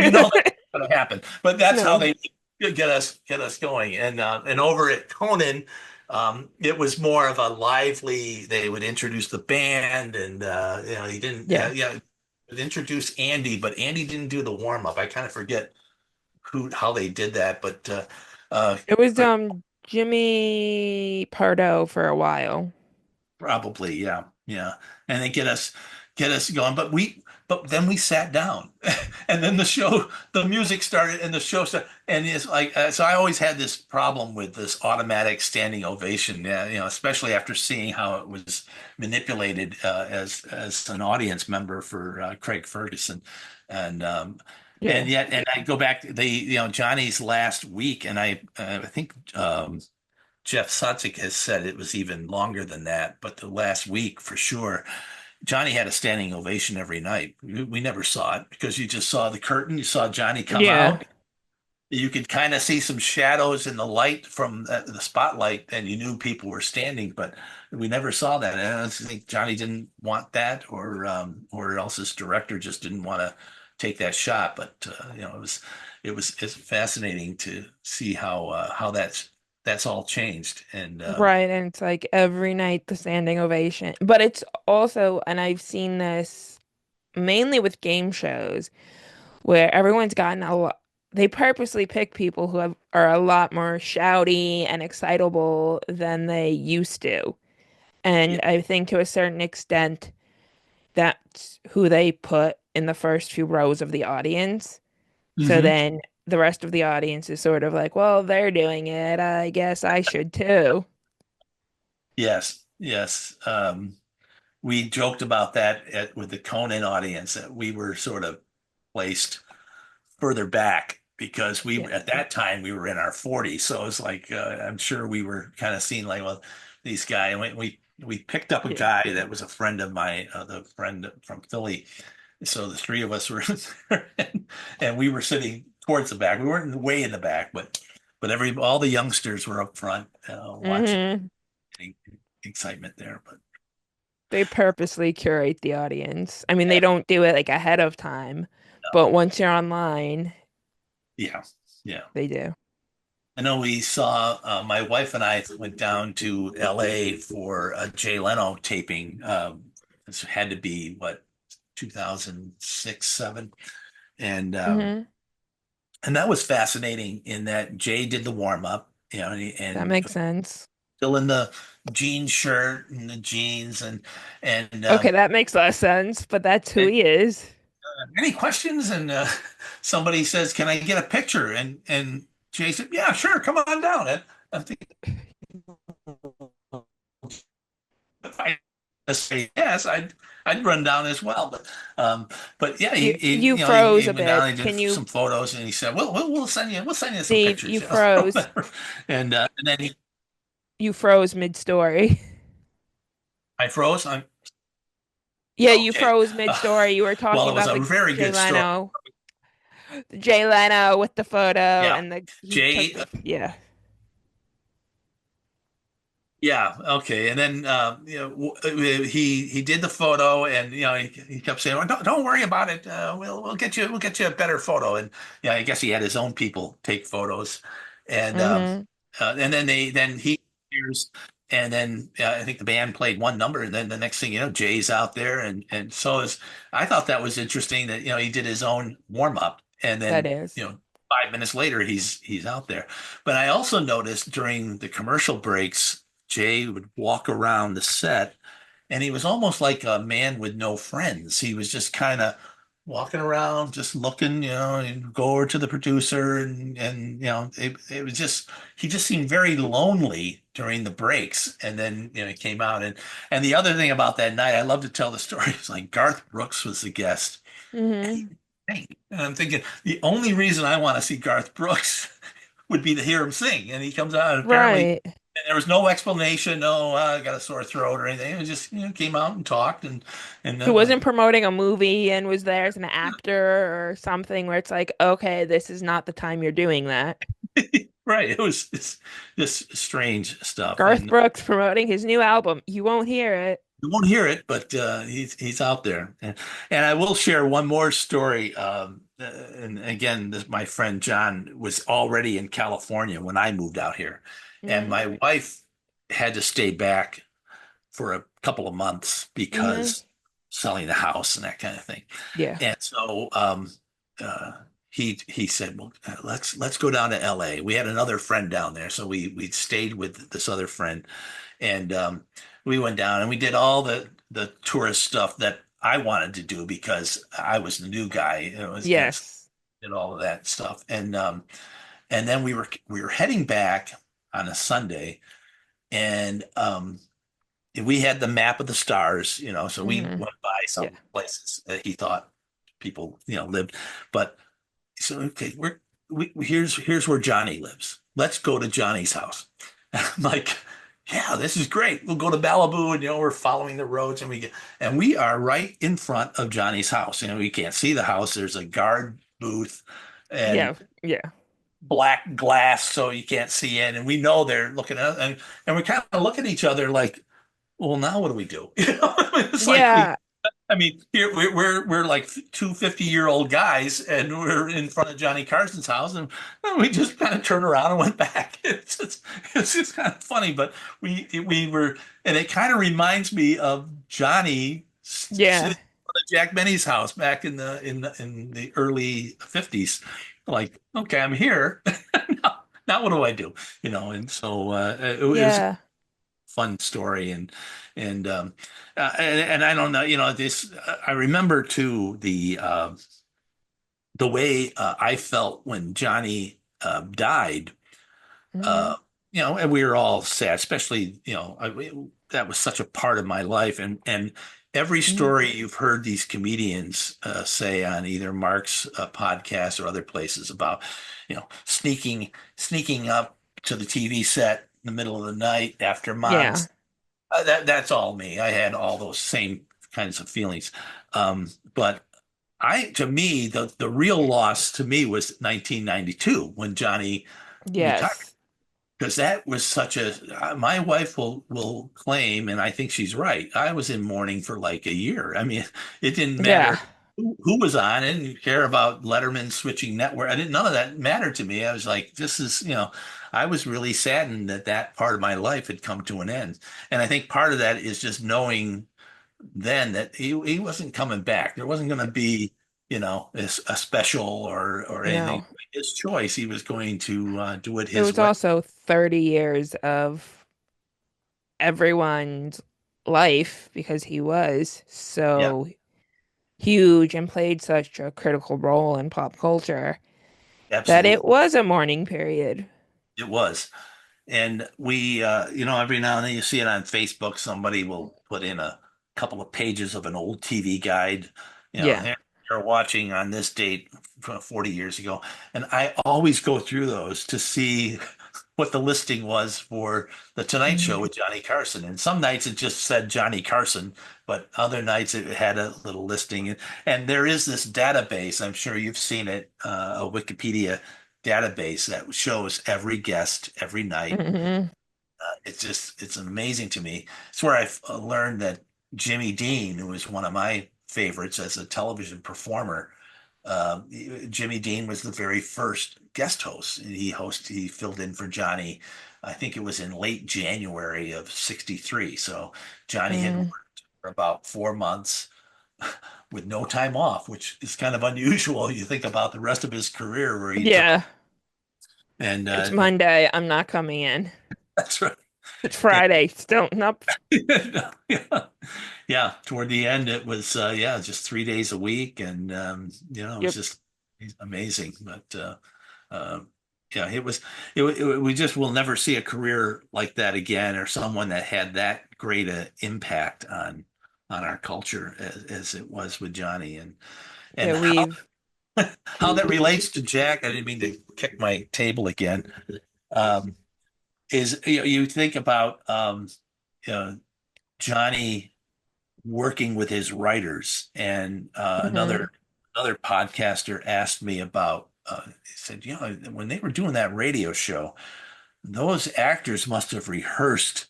know that's going to happen, but that's how No. they get us going. And over at Conan, it was more of a lively. They would introduce the band, and he didn't. Yeah. Yeah, would introduce Andy, but Andy didn't do the warm up. I kind of forget how they did that, uh, It was but Jimmy Pardo for a while. probably, yeah, yeah. And they get us going. But then we sat down, and then the music started, and the show started, and it's like so. I always had this problem with this automatic standing ovation, yeah, especially after seeing how it was manipulated as an audience member for Craig Ferguson, and Yeah. and I go back, Johnny's last week, and I think. Jeff Sotzik has said it was even longer than that, but the last week for sure, Johnny had a standing ovation every night. We never saw it because you just saw the curtain, you saw Johnny come Yeah. out. You could kind of see some shadows in the light from the spotlight, and you knew people were standing, but we never saw that. And I think Johnny didn't want that, or else his director just didn't want to take that shot. But it's fascinating to see how that's all changed. And Right. And it's like every night the standing ovation. But it's also, and I've seen this mainly with game shows where everyone's gotten a lot, they purposely pick people are a lot more shouty and excitable than they used to. yeah. And I think to a certain extent, that's who they put in the first few rows of the audience. So Hmm. then the rest of the audience is sort of like, well, they're doing it. I guess I should too. Yes, yes. We joked about that with the Conan audience that we were sort of placed further back because we Yeah. at that time we were in our 40s, so it's like I'm sure we were kind of seen like, well, these guys, and we picked up a Yeah. guy that was a friend of mine, the friend from Philly. So the three of us were there, and we were sitting towards the back. We weren't way in the back, but all the youngsters were up front watching. Hmm. Any excitement there, but They purposely curate the audience. I mean, they yeah, don't do it like ahead of time, but once you're online, yeah, yeah. they do. I know we saw my wife and I went down to LA for a Jay Leno taping. This had to be what 2006, seven, and Hmm. that was fascinating in that Jay did the warm up, That and makes sense. still in the jean shirt and the jeans and Okay, that makes less sense, but that's who he is. any questions? And somebody says, "Can I get a picture?" And Jay said, "Yeah, sure, come on down." And I'm thinking, say yes, I'd run down as well. Um, but yeah, he You you know he froze a went down, he bit. did Can you, some photos, and he said, we'll send you some Steve, pictures, you you know, or froze. whatever. And then You froze mid-story. I froze. I'm Yeah, you okay. froze Uh, mid-story. You were well, talking it was about a the very Jay good story. Leno, Jay Leno with the photo Yeah, and the he took Jay. the yeah. Yeah, okay. And then he did the photo, and he kept saying, well, don't worry about it. We'll get you a better photo." And yeah, I guess he had his own people take photos, Mm-hmm. and then he appears, and then I think the band played one number, and then the next thing you know, Jay's out there, and so is I thought that was interesting that he did his own warm up, and That then is. 5 minutes later he's out there. But I also noticed during the commercial breaks. Jay would walk around the set, and he was almost like a man with no friends. He was just kind of walking around, just looking, and go over to the producer, and it was just he just seemed very lonely during the breaks. And then he came out, and the other thing about that night, I love to tell the story. It's like Garth Brooks was the guest, and he Mm-hmm. didn't sing. And I'm thinking the only reason I want to see Garth Brooks would be to hear him sing. And he comes out, and apparently Right. and there was no explanation. No, I got a sore throat or anything. It was just, came out and talked, and He I'm like, wasn't promoting a movie and was there as an actor or something where it's like, okay, this is not the time you're doing that. right. It's just strange stuff, Garth and Brooks promoting his new album. You won't hear it. you won't hear it, but he's out there. And I will share one more story. And again, my friend John was already in California when I moved out here, and Mm-hmm. my wife had to stay back for a couple of months Mm-hmm. because selling the house and that kind of thing. Yeah. And so uh, he said, "Well, let's go down to L.A." We had another friend down there, so we stayed with this other friend, and we went down and we did all the tourist stuff that I wanted to do because I was the new guy. It was Yes. did all of that stuff, and then we were heading back on a Sunday, and we had the map of the stars, so we Mm-hmm. went by Yeah. some places that he thought people, lived. But so, okay, here's where Johnny lives. Let's go to Johnny's house. And I'm like, yeah, this is great. We'll go to Malibu, and we're following the roads, and we are right in front of Johnny's house. We can't see the house. There's a guard booth and Yeah. Yeah. black glass, so you can't see in. And we know they're looking at, and we kind of look at each other like, well, now what do we do? It's like Yeah. here we're like 250-year-old guys, and we're in front of Johnny Carson's house, and we just kind of turned around and went back. It's just kind of funny, but we were, and it kind of reminds me of Johnny sitting Yeah. at Jack Benny's house back in the early 50s. Like, okay, I'm here. Now what do I do? And so it was Yeah. fun story, and I don't know, this I remember too the way I felt when Johnny died. Mm-hmm. uh and we were all sad, especially that was such a part of my life, and every Mm-hmm. story you've heard these comedians say on either Mark's podcast or other places about sneaking up to the TV set in the middle of the night after Yeah. mom's. That's all me. I had all those same kinds of feelings. But to me, the real loss to me was 1992 when Johnny retired, Yes. because that was such a. My wife will claim, and I think she's right. I was in mourning for like a year. I mean, it didn't Yeah. matter who was on. I didn't care about Letterman switching network. I didn't. None of that mattered to me. I was like, this is. I was really saddened that that part of my life had come to an end, and I think part of that is just knowing then that he wasn't coming back. There wasn't going to be. A special or anything. No. His choice. He was going to do it It his was way. also 30 years of everyone's life because he was Yeah, so huge and played such a critical role in pop culture that it absolutely. was a mourning period. It was. And every now and then you see it on Facebook, somebody will put in couple of pages of an old TV guide. Yeah. Here you're watching on this date 40 years ago. And I always go through those to see what the listing was for the Tonight Show Mhm. with Johnny Carson. And some nights it just said Johnny Carson, but other nights it had a little listing. And there is this database, I'm sure you've seen it, a Wikipedia database that shows every guest every night. Mhm. It's amazing to me. It's where I've learned that Jimmy Dean, who is one of my favorites as a television performer, Jimmy Dean was the very first guest host. He filled in for Johnny. I think it was in late January of '63. So Johnny had Mhm. worked for about 4 months with no time off, which is kind of unusual. You think about the rest of his career where he took, Yeah. and It's Monday. I'm not coming in. that's right. It's Friday. Still, nope. Yeah. Yeah, toward the end, it was yeah, just 3 days a week, and it was Yep. just amazing. But uh, yeah, we just will never see a career like that again, or someone that had that great a impact on our culture as it was with Johnny, and Yeah, we've how that relates to Jack. I didn't mean to kick my table again. Um, is you think about uh, Johnny working with his writers. And mhm. another podcaster asked me about. He said, when they were doing that radio show, those actors must have rehearsed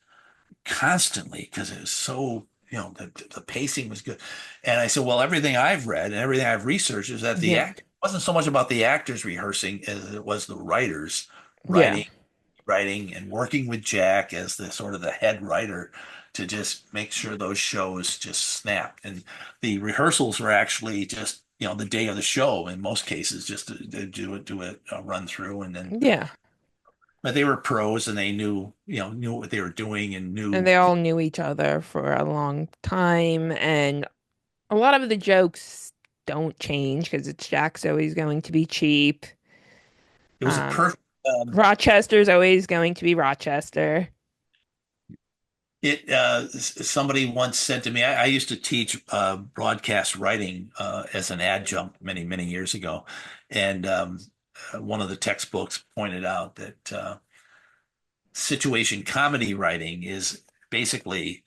constantly because it was so. The pacing was good. And I said, well, everything I've read and everything I've researched is that the Yeah. act wasn't so much about the actors rehearsing as it was the writers Yeah. writing and working with Jack as the sort of the head writer to just make sure those shows just snapped. And the rehearsals were actually just, the day of the show in most cases, just to do a run through and then, Yeah. but they were pros and they knew what they were doing and And knew they all knew each other for a long time, and a lot of the jokes don't change because it's Jack's always going to be cheap. it was a Um, perfect, Rochester's always going to be Rochester. somebody once said to me, I used to teach broadcast writing as an adjunct many years ago, and one of the textbooks pointed out that situation comedy writing is basically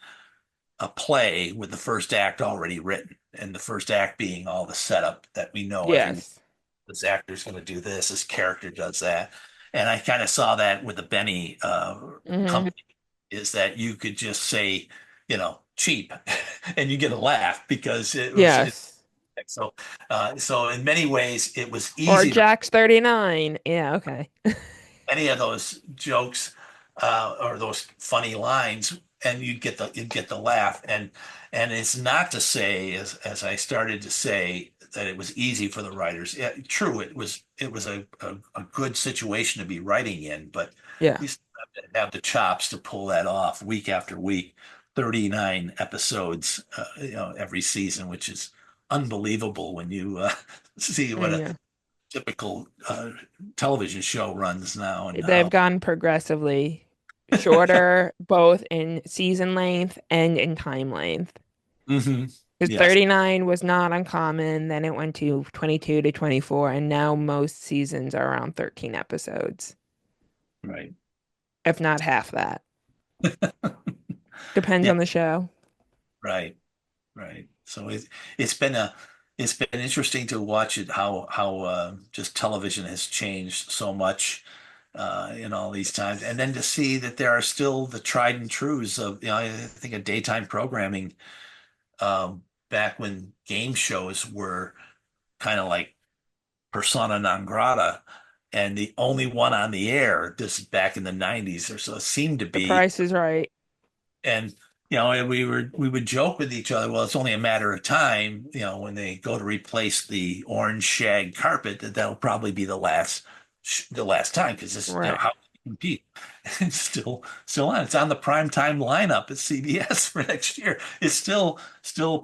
a play with the first act already written, and the first act being all the setup that we know every week. Yes. This actor's going to do this character does that, and I kind of saw that with the Benny Hmm. company is that you could just say, cheap, and you get a laugh because Yes. so in many ways it was Or easy to Jack's 39. Yeah, okay. any of those jokes or those funny lines, and you'd get the laugh, and it's not to say as I started to say that it was easy for the writers. Yeah, true, it was a good situation to be writing in, but Yeah. you still have to have the chops to pull that off week after week, 39 episodes, every season, which is unbelievable when you see what a Yeah. typical television show runs now and They've how. gotten progressively shorter, both in season length and in time length. Hmm. Because Yes, 39 was not uncommon, then it went to 22 to 24, and now most seasons are around 13 episodes, right. if not half that. Depends Yeah, on the show. right, right. So it's been a it's been interesting to watch it how just television has changed so much in all these times, and then to see that there are still the tried and trues of I think of daytime programming back when game shows were kind of like persona non grata. And the only one on the air, this is back in the 90s or so, seemed to The be. Price is Right. And and we would joke with each other. Well, it's only a matter of time. When they go to replace the orange shag carpet, that'll probably be the last time because this, Right. how can you compete? It's still on. It's on the prime time lineup at CBS for next year. It's still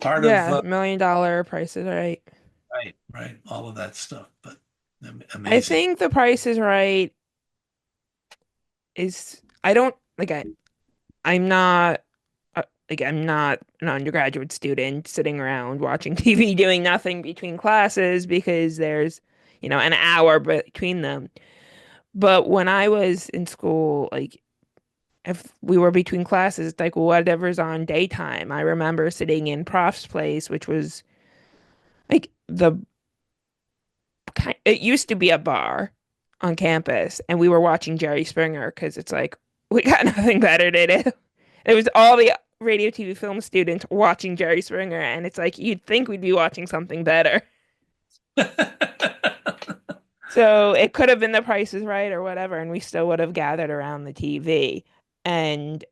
part of Yeah, $1 million Price is Right. right, all of that stuff. But I amazing. think The Price is Right I don't like I'm not. like I'm not an undergraduate student sitting around watching TV doing nothing between classes because there's, an hour between them. But when I was in school, like if we were between classes, it's like whatever's on daytime. I remember sitting in Prof's place, which was like it used to be a bar on campus, and we were watching Jerry Springer because it's like we got nothing better to do. It was all the radio, TV, film students watching Jerry Springer, and it's like you'd think we'd be watching something better. So it could have been The Price is Right or whatever, and we still would have gathered around the TV. And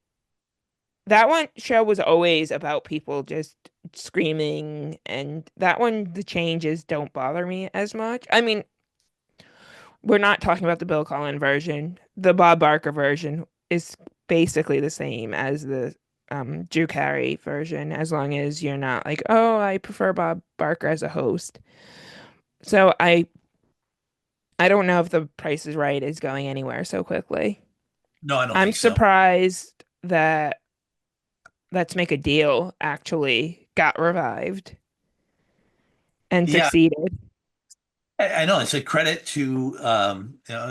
that one show was always about people just screaming, and that one, the changes don't bother me as much. I mean, we're not talking about the Bill Cullen version. The Bob Barker version is basically the same as the Drew Carey version, as long as you're not like, oh, I prefer Bob Barker as a host. So I don't know if The Price is Right is going anywhere so quickly. No, I don't I'm think so. surprised that Let's Make a Deal actually got revived and Yeah, succeeded. I know it's a credit to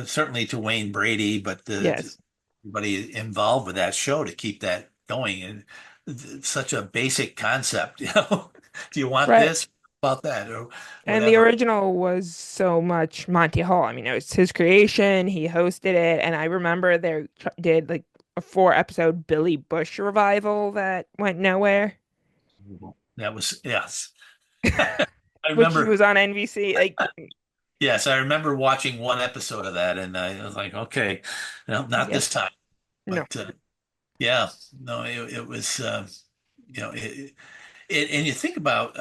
certainly to Wayne Brady, but Yes. everybody involved with that show to keep that going. And such a basic concept, Do you want Right. this about that or And the whatever? original was so much Monty Hall. I mean, it was his creation. He hosted it, and I remember they did like a 4 episode Billy Bush revival that went nowhere, That was yes. I which remember. was on NBC. Like, Yes, I remember watching one episode of that, and I was like, okay, no, not yeah, this time. no. But yeah, no, it was you know and you think about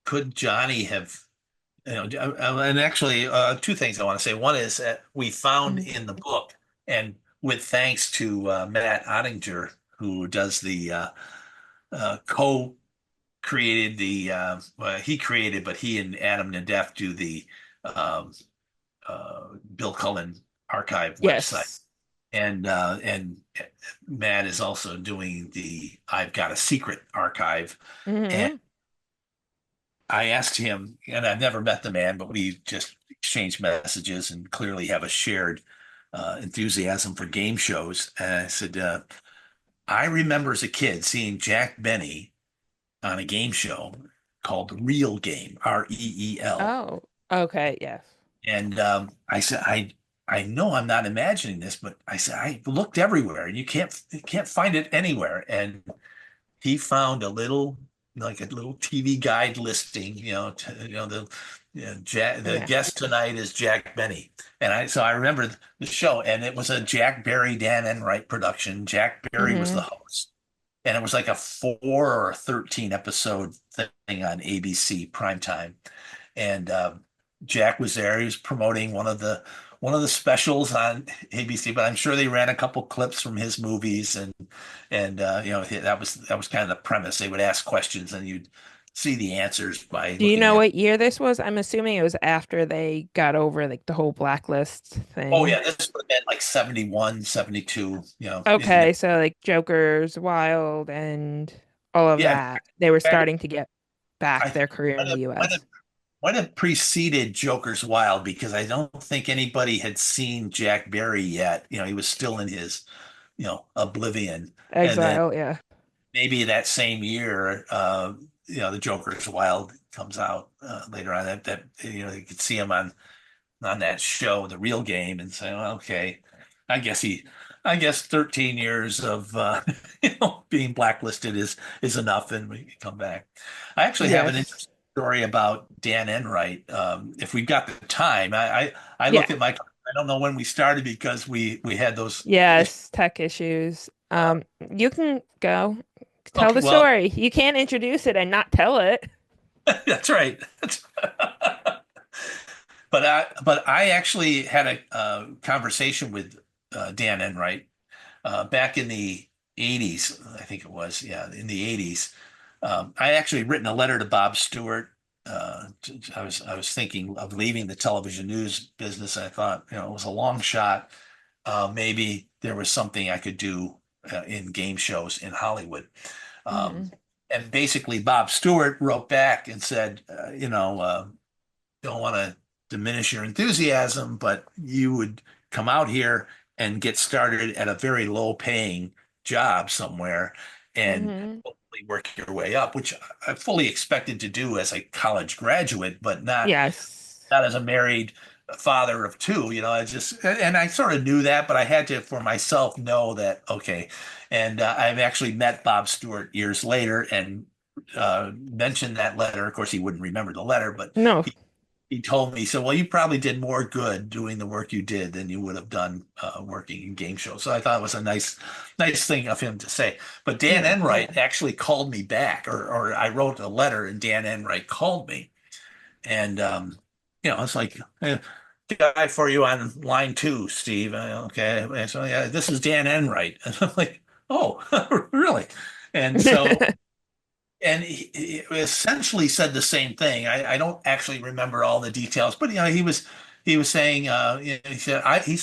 could Johnny have and actually two things I want to say. One is that we found Mhm. in the book, and with thanks to Matt Ottinger, who does the co-created he created, but he and Adam Nadef do the um, Bill Cullen archive website, Yes. and Matt is also doing the I've Got a Secret archive. And Hmm. I asked him, and I've never met the man, but we just exchanged messages and clearly have a shared enthusiasm for game shows. And I said, I remember as a kid seeing Jack Benny on a game show called Real Game, Reel. Oh, okay. Yes. And I said, I know I'm not imagining this, but I said I looked everywhere and you can't find it anywhere. And he found a little TV guide listing, the Yeah. guest tonight is Jack Benny. And I remember the show, and it was a Jack Berry, Dan Enright production. Jack Berry was the Hmm. host. And it was like a 13 episode thing on ABC primetime. And Jack was there. He was promoting one of the specials on ABC, but I'm sure they ran a couple clips from his movies, and that was kind of the premise. They would ask questions, and you'd see the answers by Do you looking know at. what year this was? I'm assuming it was after they got over like the whole blacklist Oh thing. yeah, this would have been like 71, 72. In Okay, so like Joker's Wild and all of yeah, that. They were I starting to get back their career in might the have, might have US. might have preceded Joker's Wild because I don't think anybody had seen Jack Berry yet. He was still in his oblivion. And then Exile, yeah. maybe that same year, the Joker's Wild comes out later on. That you could see him on that show, The Real Game, and say, well, okay, I guess he, I guess 13 years of being blacklisted is enough, and we can come back. I actually have an Yes. interesting story about Dan Enright. If we've got the time, I Yeah. look at my, I don't know when we started because we had those issues. Yes, tech issues. You can go tell Okay, the well, story. You can't introduce it and not tell it. that's right. But I actually had a conversation with Dan Enright back in the 80s, I think it was, yeah, in the 80s. I actually written a letter to Bob Stewart. I was thinking of leaving the television news business. I thought, it was a long shot. Maybe there was something I could do in game shows in Hollywood. Um, Hmm. and basically, Bob Stewart wrote back and said, don't want to diminish your enthusiasm, but you would come out here and get started at a very low paying job somewhere and Hmm. hopefully work your way up, which I fully expected to do as a college graduate, but Yes. not as a married father of two. I just, and I sort of knew that, but I had to for myself know that, okay. And I've actually met Bob Stewart years later and mentioned that letter. Of course, he wouldn't remember the letter, but No. he told me, so, well, you probably did more good doing the work you did than you would have done working in game shows. So I thought it was a nice thing of him to say. But Dan Yeah. Enright actually called me back, or I wrote a letter and Dan Enright called me. And, it's like, guy for you on line two, Steve. Okay. And so, yeah, this is Dan Enright. And I'm like, oh, really? And so, and he essentially said the same thing. I don't actually remember all the details, but he was saying he said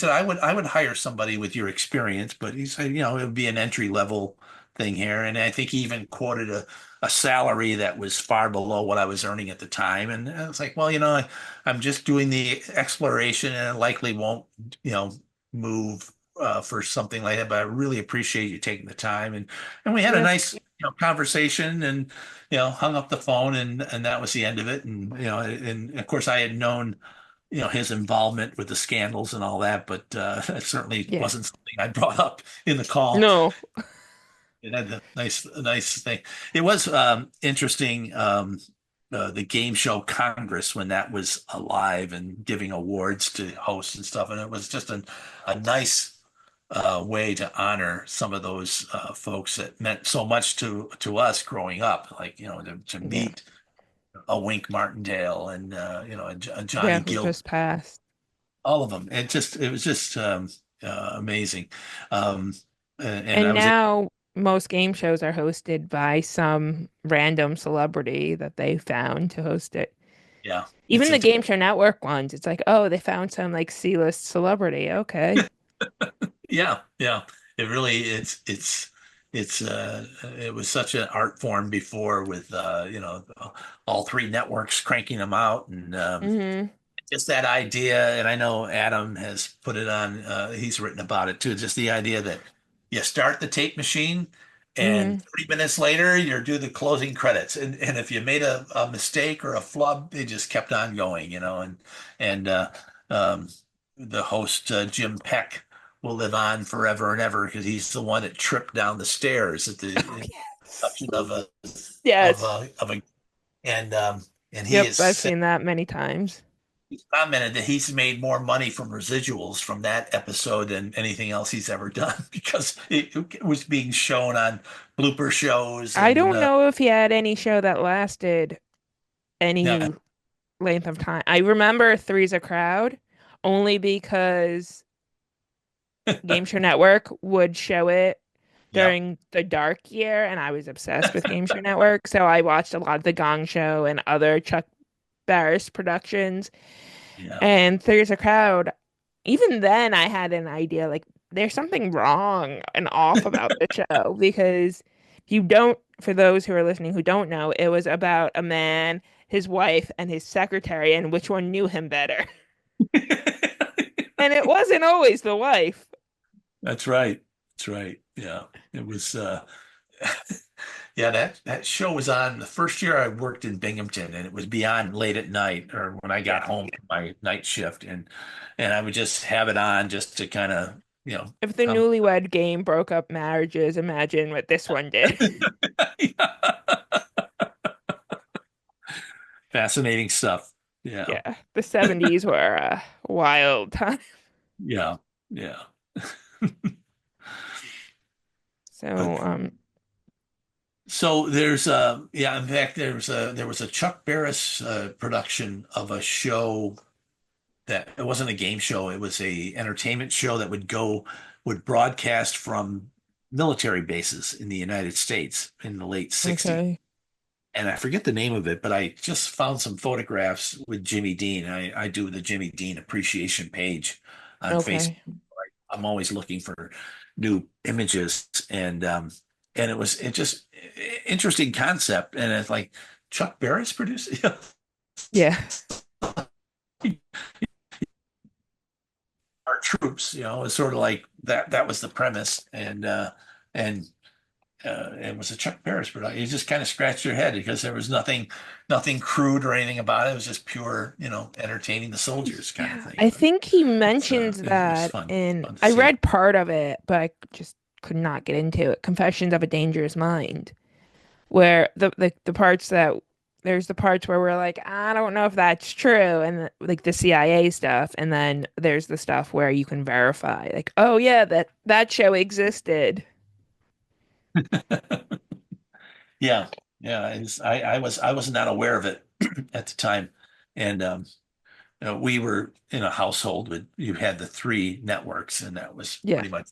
I would hire somebody with your experience, but he said it would be an entry level thing here, and I think he even quoted a salary that was far below what I was earning at the time, and I was like, well, I'm just doing the exploration, and I likely won't move for something like that, but I really appreciate you taking the time, and we had a Yeah. nice conversation and hung up the phone and that was the end of it and of course I had known his involvement with the scandals and all that but it certainly Yeah. wasn't something I brought up in the call. No. It had a nice thing. It was interesting the game show Congress when that was alive and giving awards to hosts and stuff and it was just a nice way to honor some of those folks that meant so much to us growing up, like to Yeah. meet a Wink Martindale and a Yeah. Johnny Who Gill, just passed. all of them. It was just amazing. Um, and I And was able, now most game shows are hosted by some random celebrity that they found to host it. yeah, Even the Game Show Network ones, it's like, oh, they found some like C-list celebrity. Okay. yeah, yeah. It really it was such an art form before with all three networks cranking them out and Hmm. just that idea, and I know Adam has put it on, he's written about it too, just the idea that you start the tape machine and Hmm. 30 minutes later you're due the closing credits. And if you made a mistake or a flub, they just kept on going, and um, the host, Jim Peck, will live on forever and ever because he's the one that tripped down the stairs at the Yes. introduction Yes. of a and he Yep. is I've said seen that many times. he's commented that he's made more money from residuals from that episode than anything else he's ever done because it was being shown on blooper shows I and don't know if he had any show that lasted yeah, any length of time. I remember Three's a Crowd only because Game Show Network would show it yep, during the dark year, and I was obsessed with Game Show Network. So I watched a lot of The Gong Show and other Chuck Barris productions. yeah. And There's a Crowd. Even then, I had an idea like there's something wrong and off about the show because you don't, for those who are listening who don't know, it was about a man, his wife, and his secretary, and which one knew him better. And it wasn't always the wife. That's right. That's right. Yeah. It was yeah, that show was on the first year I worked in Binghamton and it was beyond late at night or when I got Yeah. home from my night shift and I would just have it on just to kind of, If the come. newlywed game broke up marriages, imagine what this one did. Fascinating stuff. Yeah. Yeah, the 70s were a wild time. Yeah. Yeah. So, But so there's yeah, in fact there was a Chuck Barris production of a show that it wasn't a game show, it was a entertainment show that would broadcast from military bases in the United States in the late 60s. okay, And I forget the name of it, but I just found some photographs with Jimmy Dean. I do the Jimmy Dean appreciation page on Facebook. okay. I'm always looking for new images, and it just interesting concept, and it's like Chuck Berry's producing Yeah. our troops. It's sort of like that was the premise, and it was a Chuck Berry's production. You just kind of scratched your head because there was nothing crude or anything about it. It was just pure, entertaining the soldiers kind of Yeah. thing. I But think he it's mentions it was that fun, in, fun to I see. read part of it, but I just could not get into it. Confessions of a Dangerous Mind, where the parts that there's the parts where we're like, I don't know if that's true, and like the CIA stuff, and then there's the stuff where you can verify, like, oh yeah, that show existed. Yeah, yeah. I was not aware of it at the time, and we were in a household with you had the three networks, and that was Yeah. pretty much.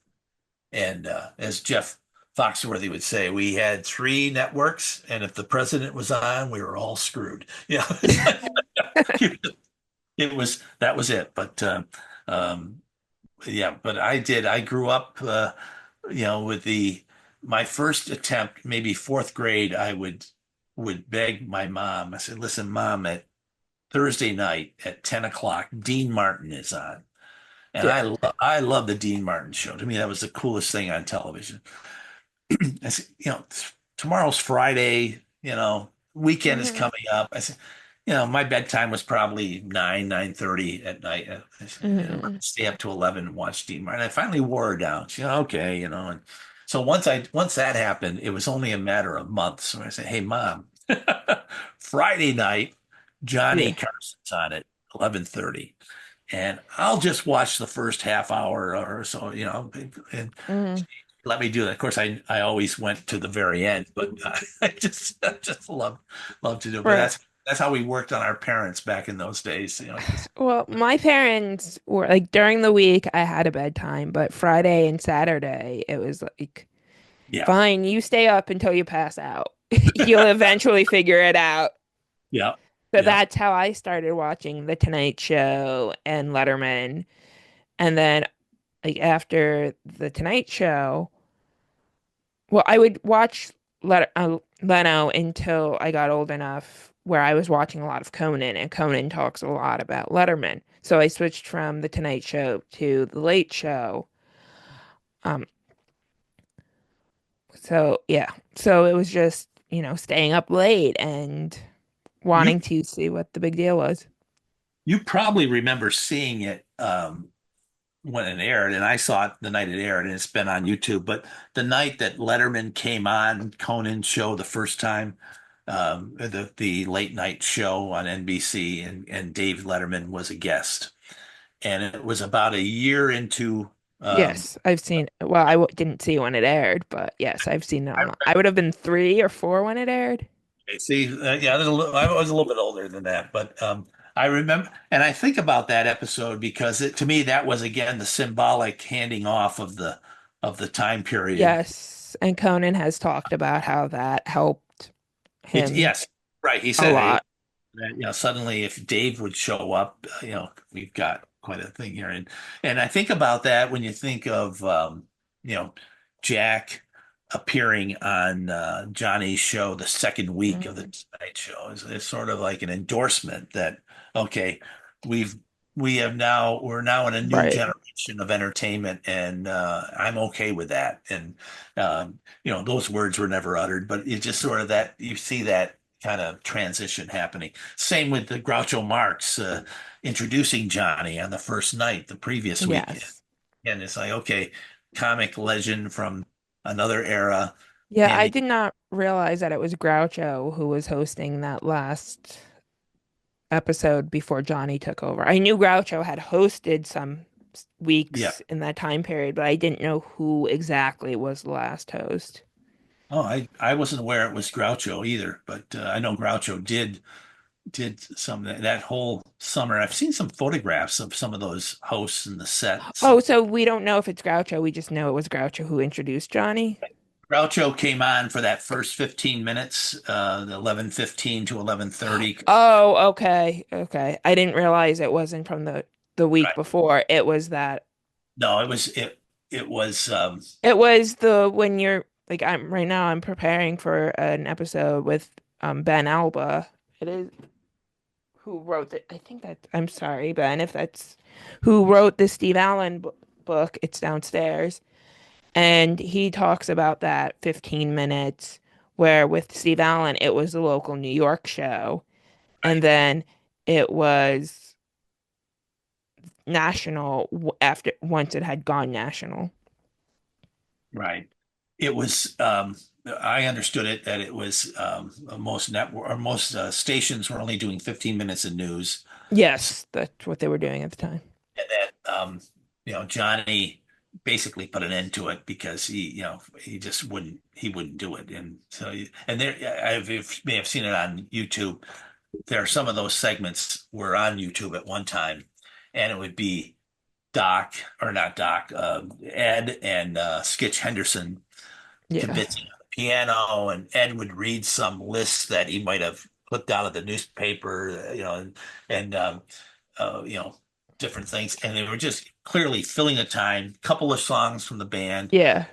And as Jeff Foxworthy would say, we had three networks, and if the president was on, we were all screwed. Yeah, it's like it was that was it. But yeah, but I grew up, with the my first attempt, maybe fourth grade. I would beg my mom. I said, "Listen, Mom, at Thursday night at 10 o'clock, Dean Martin is on." And Yeah. I love the Dean Martin show. To me, that was the coolest thing on television. I said, tomorrow's Friday, weekend is Hmm. coming up. I said, my bedtime was probably 9:30 at night. I said, I'm gonna Hmm. stay up to 11 and watch Dean Martin. I finally wore her down. She, okay, and so once that happened, it was only a matter of months. So I said, hey, Mom, Friday night, Johnny Yeah. Carson's on at 11:30. And I'll just watch the first half hour or so, and Hmm. let me do that. Of course, I always went to the very end, but I just love to do it. But Right. that's how we worked on our parents back in those days. Just Well, my parents were like during the week I had a bedtime, but Friday and Saturday it was like, yeah, fine, you stay up until you pass out. You'll eventually figure it out. yeah, So yeah. that's how I started watching The Tonight Show and Letterman. And then like after The Tonight Show, well, I would watch Leno until I got old enough where I was watching a lot of Conan, and Conan talks a lot about Letterman. So I switched from The Tonight Show to The Late Show. Um, so yeah, so it was just, staying up late and You wanting to see what the big deal was. you probably remember seeing it when it aired, and I saw it the night it aired, and it's been on YouTube. But the night that Letterman came on Conan's show the first time, the late night show on NBC, and Dave Letterman was a guest. And it was about a year into um Yes, I've seen. Well, didn't see when it aired, but yes, I've seen it I online. I would have been 3 or 4 when it aired. see yeah I was a little bit older than that, but I remember, and I think about that episode because to me that was again the symbolic handing off of the time period. Yes, and Conan has talked about how that helped him Yes, right, he a said lot. that, suddenly if Dave would show up, we've got quite a thing here. And I think about that when you think of you know, Jack appearing on Johnny's show the second week of the Mhm. Tonight Show. It's sort of like an endorsement that, okay, we've we're now in a new Right. generation of entertainment, and I'm okay with that. And those words were never uttered, but it's just sort of that you see that kind of transition happening. Same with the Groucho Marx introducing Johnny on the first night the previous week. Yes. And it's like, okay, comic legend from another era. Yeah, I Handing, did not realize that it was Groucho who was hosting that last episode before Johnny took over. I knew Groucho had hosted some yeah. weeks in that time period, but I didn't know who exactly was the last host. Oh, I wasn't aware it was Groucho either, but I know Groucho did some that whole summer. I've seen some photographs of some of those hosts in the sets. Oh, so we don't know if it's Groucho. We just know it was Groucho who introduced Johnny. Groucho came on for that first 15 minutes, the 11:15 to 11:30. Oh, okay. Okay. I didn't realize it wasn't from the week Right. before. It was that. No, it was it. it was It was the when you're like I'm right now I'm preparing for an episode with Ben Alba. It is who wrote the I think that I'm sorry, Ben, if that's who wrote the Steve Allen book. It's downstairs. And he talks about that 15 minutes where with Steve Allen it was the local New York show and right, then it was national after once it had gone national. right. It was I understood it that it was most network or most stations were only doing 15 minutes of news. So, Yes, that's what they were doing at the time. and that Johnny basically put an end to it because he just wouldn't do it. And so and there you may have seen it on YouTube. There are some of those segments were on YouTube at one time, and it would be Doc or not Doc, Ed and Skitch Henderson Yeah. convincing on the piano, and Ed would read some lists that he might have clipped out of the newspaper, and you know, different things, and they were just clearly filling the time. Couple of songs from the band, Yeah.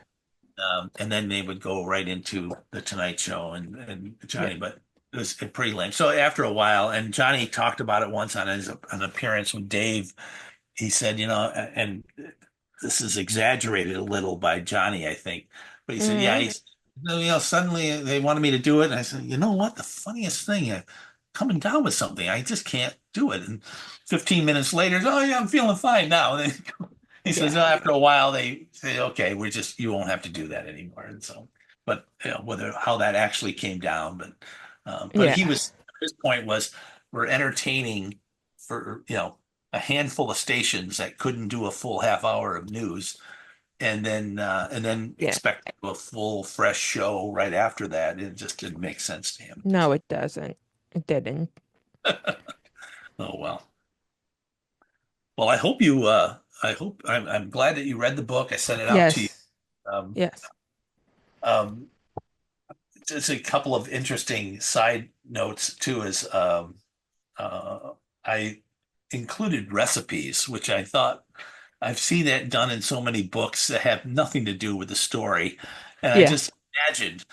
and then they would go right into the Tonight Show and Yeah. Johnny, but it was pretty lame. So after a while, and Johnny talked about it once on his an appearance with Dave. He said, and this is exaggerated a little by Johnny, I think, but he said, yeah, Hmm. he's, suddenly they wanted me to do it. And I said, you know what? The funniest thing, coming down with something, I just can't do it. And 15 minutes later, oh yeah, I'm feeling fine now. And then he says, Yeah. oh, after a while, they say, okay, you won't have to do that anymore. And so, but whether how that actually came down, but Yeah. his point was, we're entertaining for, a handful of stations that couldn't do a full half hour of news and then Yeah. expect to do a full fresh show right after that. It just didn't make sense to him. No, So, it doesn't. It didn't. oh well. Well, I'm glad that you read the book. I sent it out to you. Yes. Um, Yes. um, just a couple of interesting side notes too is I included recipes, which I thought I've seen that done in so many books that have nothing to do with the story. And I Yeah. just imagined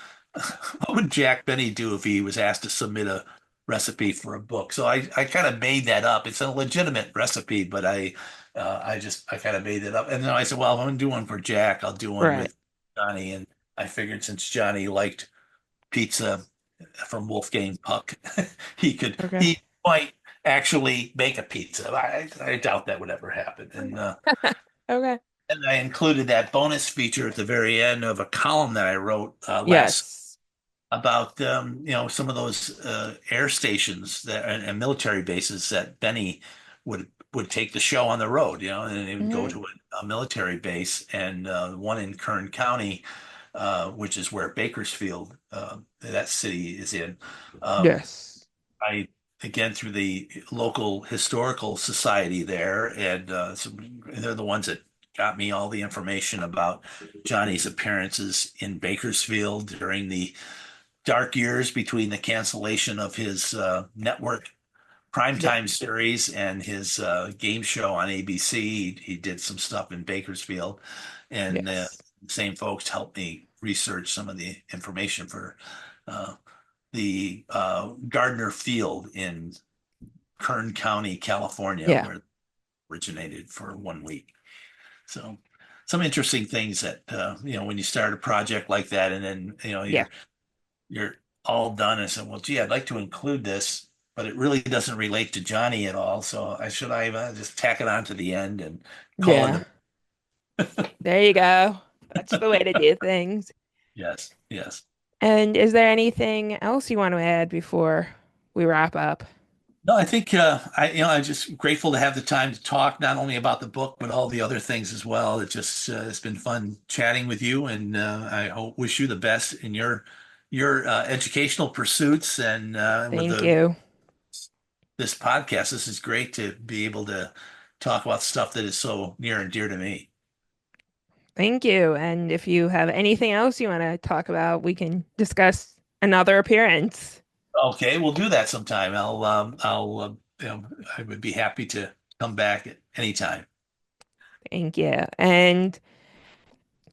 what would Jack Benny do if he was asked to submit a recipe for a book? So I kind of made that up. It's a legitimate recipe, but I kind of made it up. And then I said, well, if I'm gonna do one for Jack, I'll do one Right. with Johnny. And I figured since Johnny liked pizza from Wolfgang Puck, Okay. he might actually make a pizza. I doubt that would ever happen. Okay. And I included that bonus feature at the very end of a column that I wrote last Yes. about some of those air stations and military bases that Benny would take the show on the road, and they would go Hmm. to a military base, and one in Kern County, which is where Bakersfield, that city is in. Um, Yes. I again through the local historical society there, and so they're the ones that got me all the information about Johnny's appearances in Bakersfield during the dark years between the cancellation of his network Yeah. primetime series and his game show on ABC. He did some stuff in Bakersfield, and Yes. the same folks helped me research some of the information for uh, the Gardner Field in Kern County, California, Yeah. where it originated for 1 week. So some interesting things that when you start a project like that, and then Yeah. you're all done and said, well, gee, I'd like to include this, but it really doesn't relate to Johnny at all. So should I just tack it on to the end and call it Yeah. a There you go. That's the way to do things. yes, yes. And is there anything else you want to add before we wrap up? No, I think I'm just grateful to have the time to talk not only about the book but all the other things as well. It's been fun chatting with you, and I hope wish you the best in your educational pursuits and with Thank the you. this podcast. This is great to be able to talk about stuff that is so near and dear to me. Thank you. And if you have anything else you want to talk about, we can discuss another appearance. Okay, we'll do that sometime. I would be happy to come back at any time. Thank you. And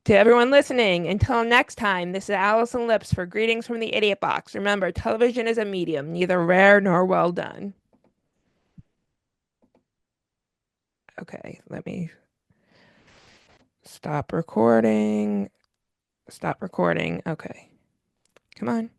To everyone listening, until next time, this is Allison Lips for Greetings from the Idiot Box. Remember, television is a medium, neither rare nor well done. Okay, let me stop recording. Stop recording. Okay, come on.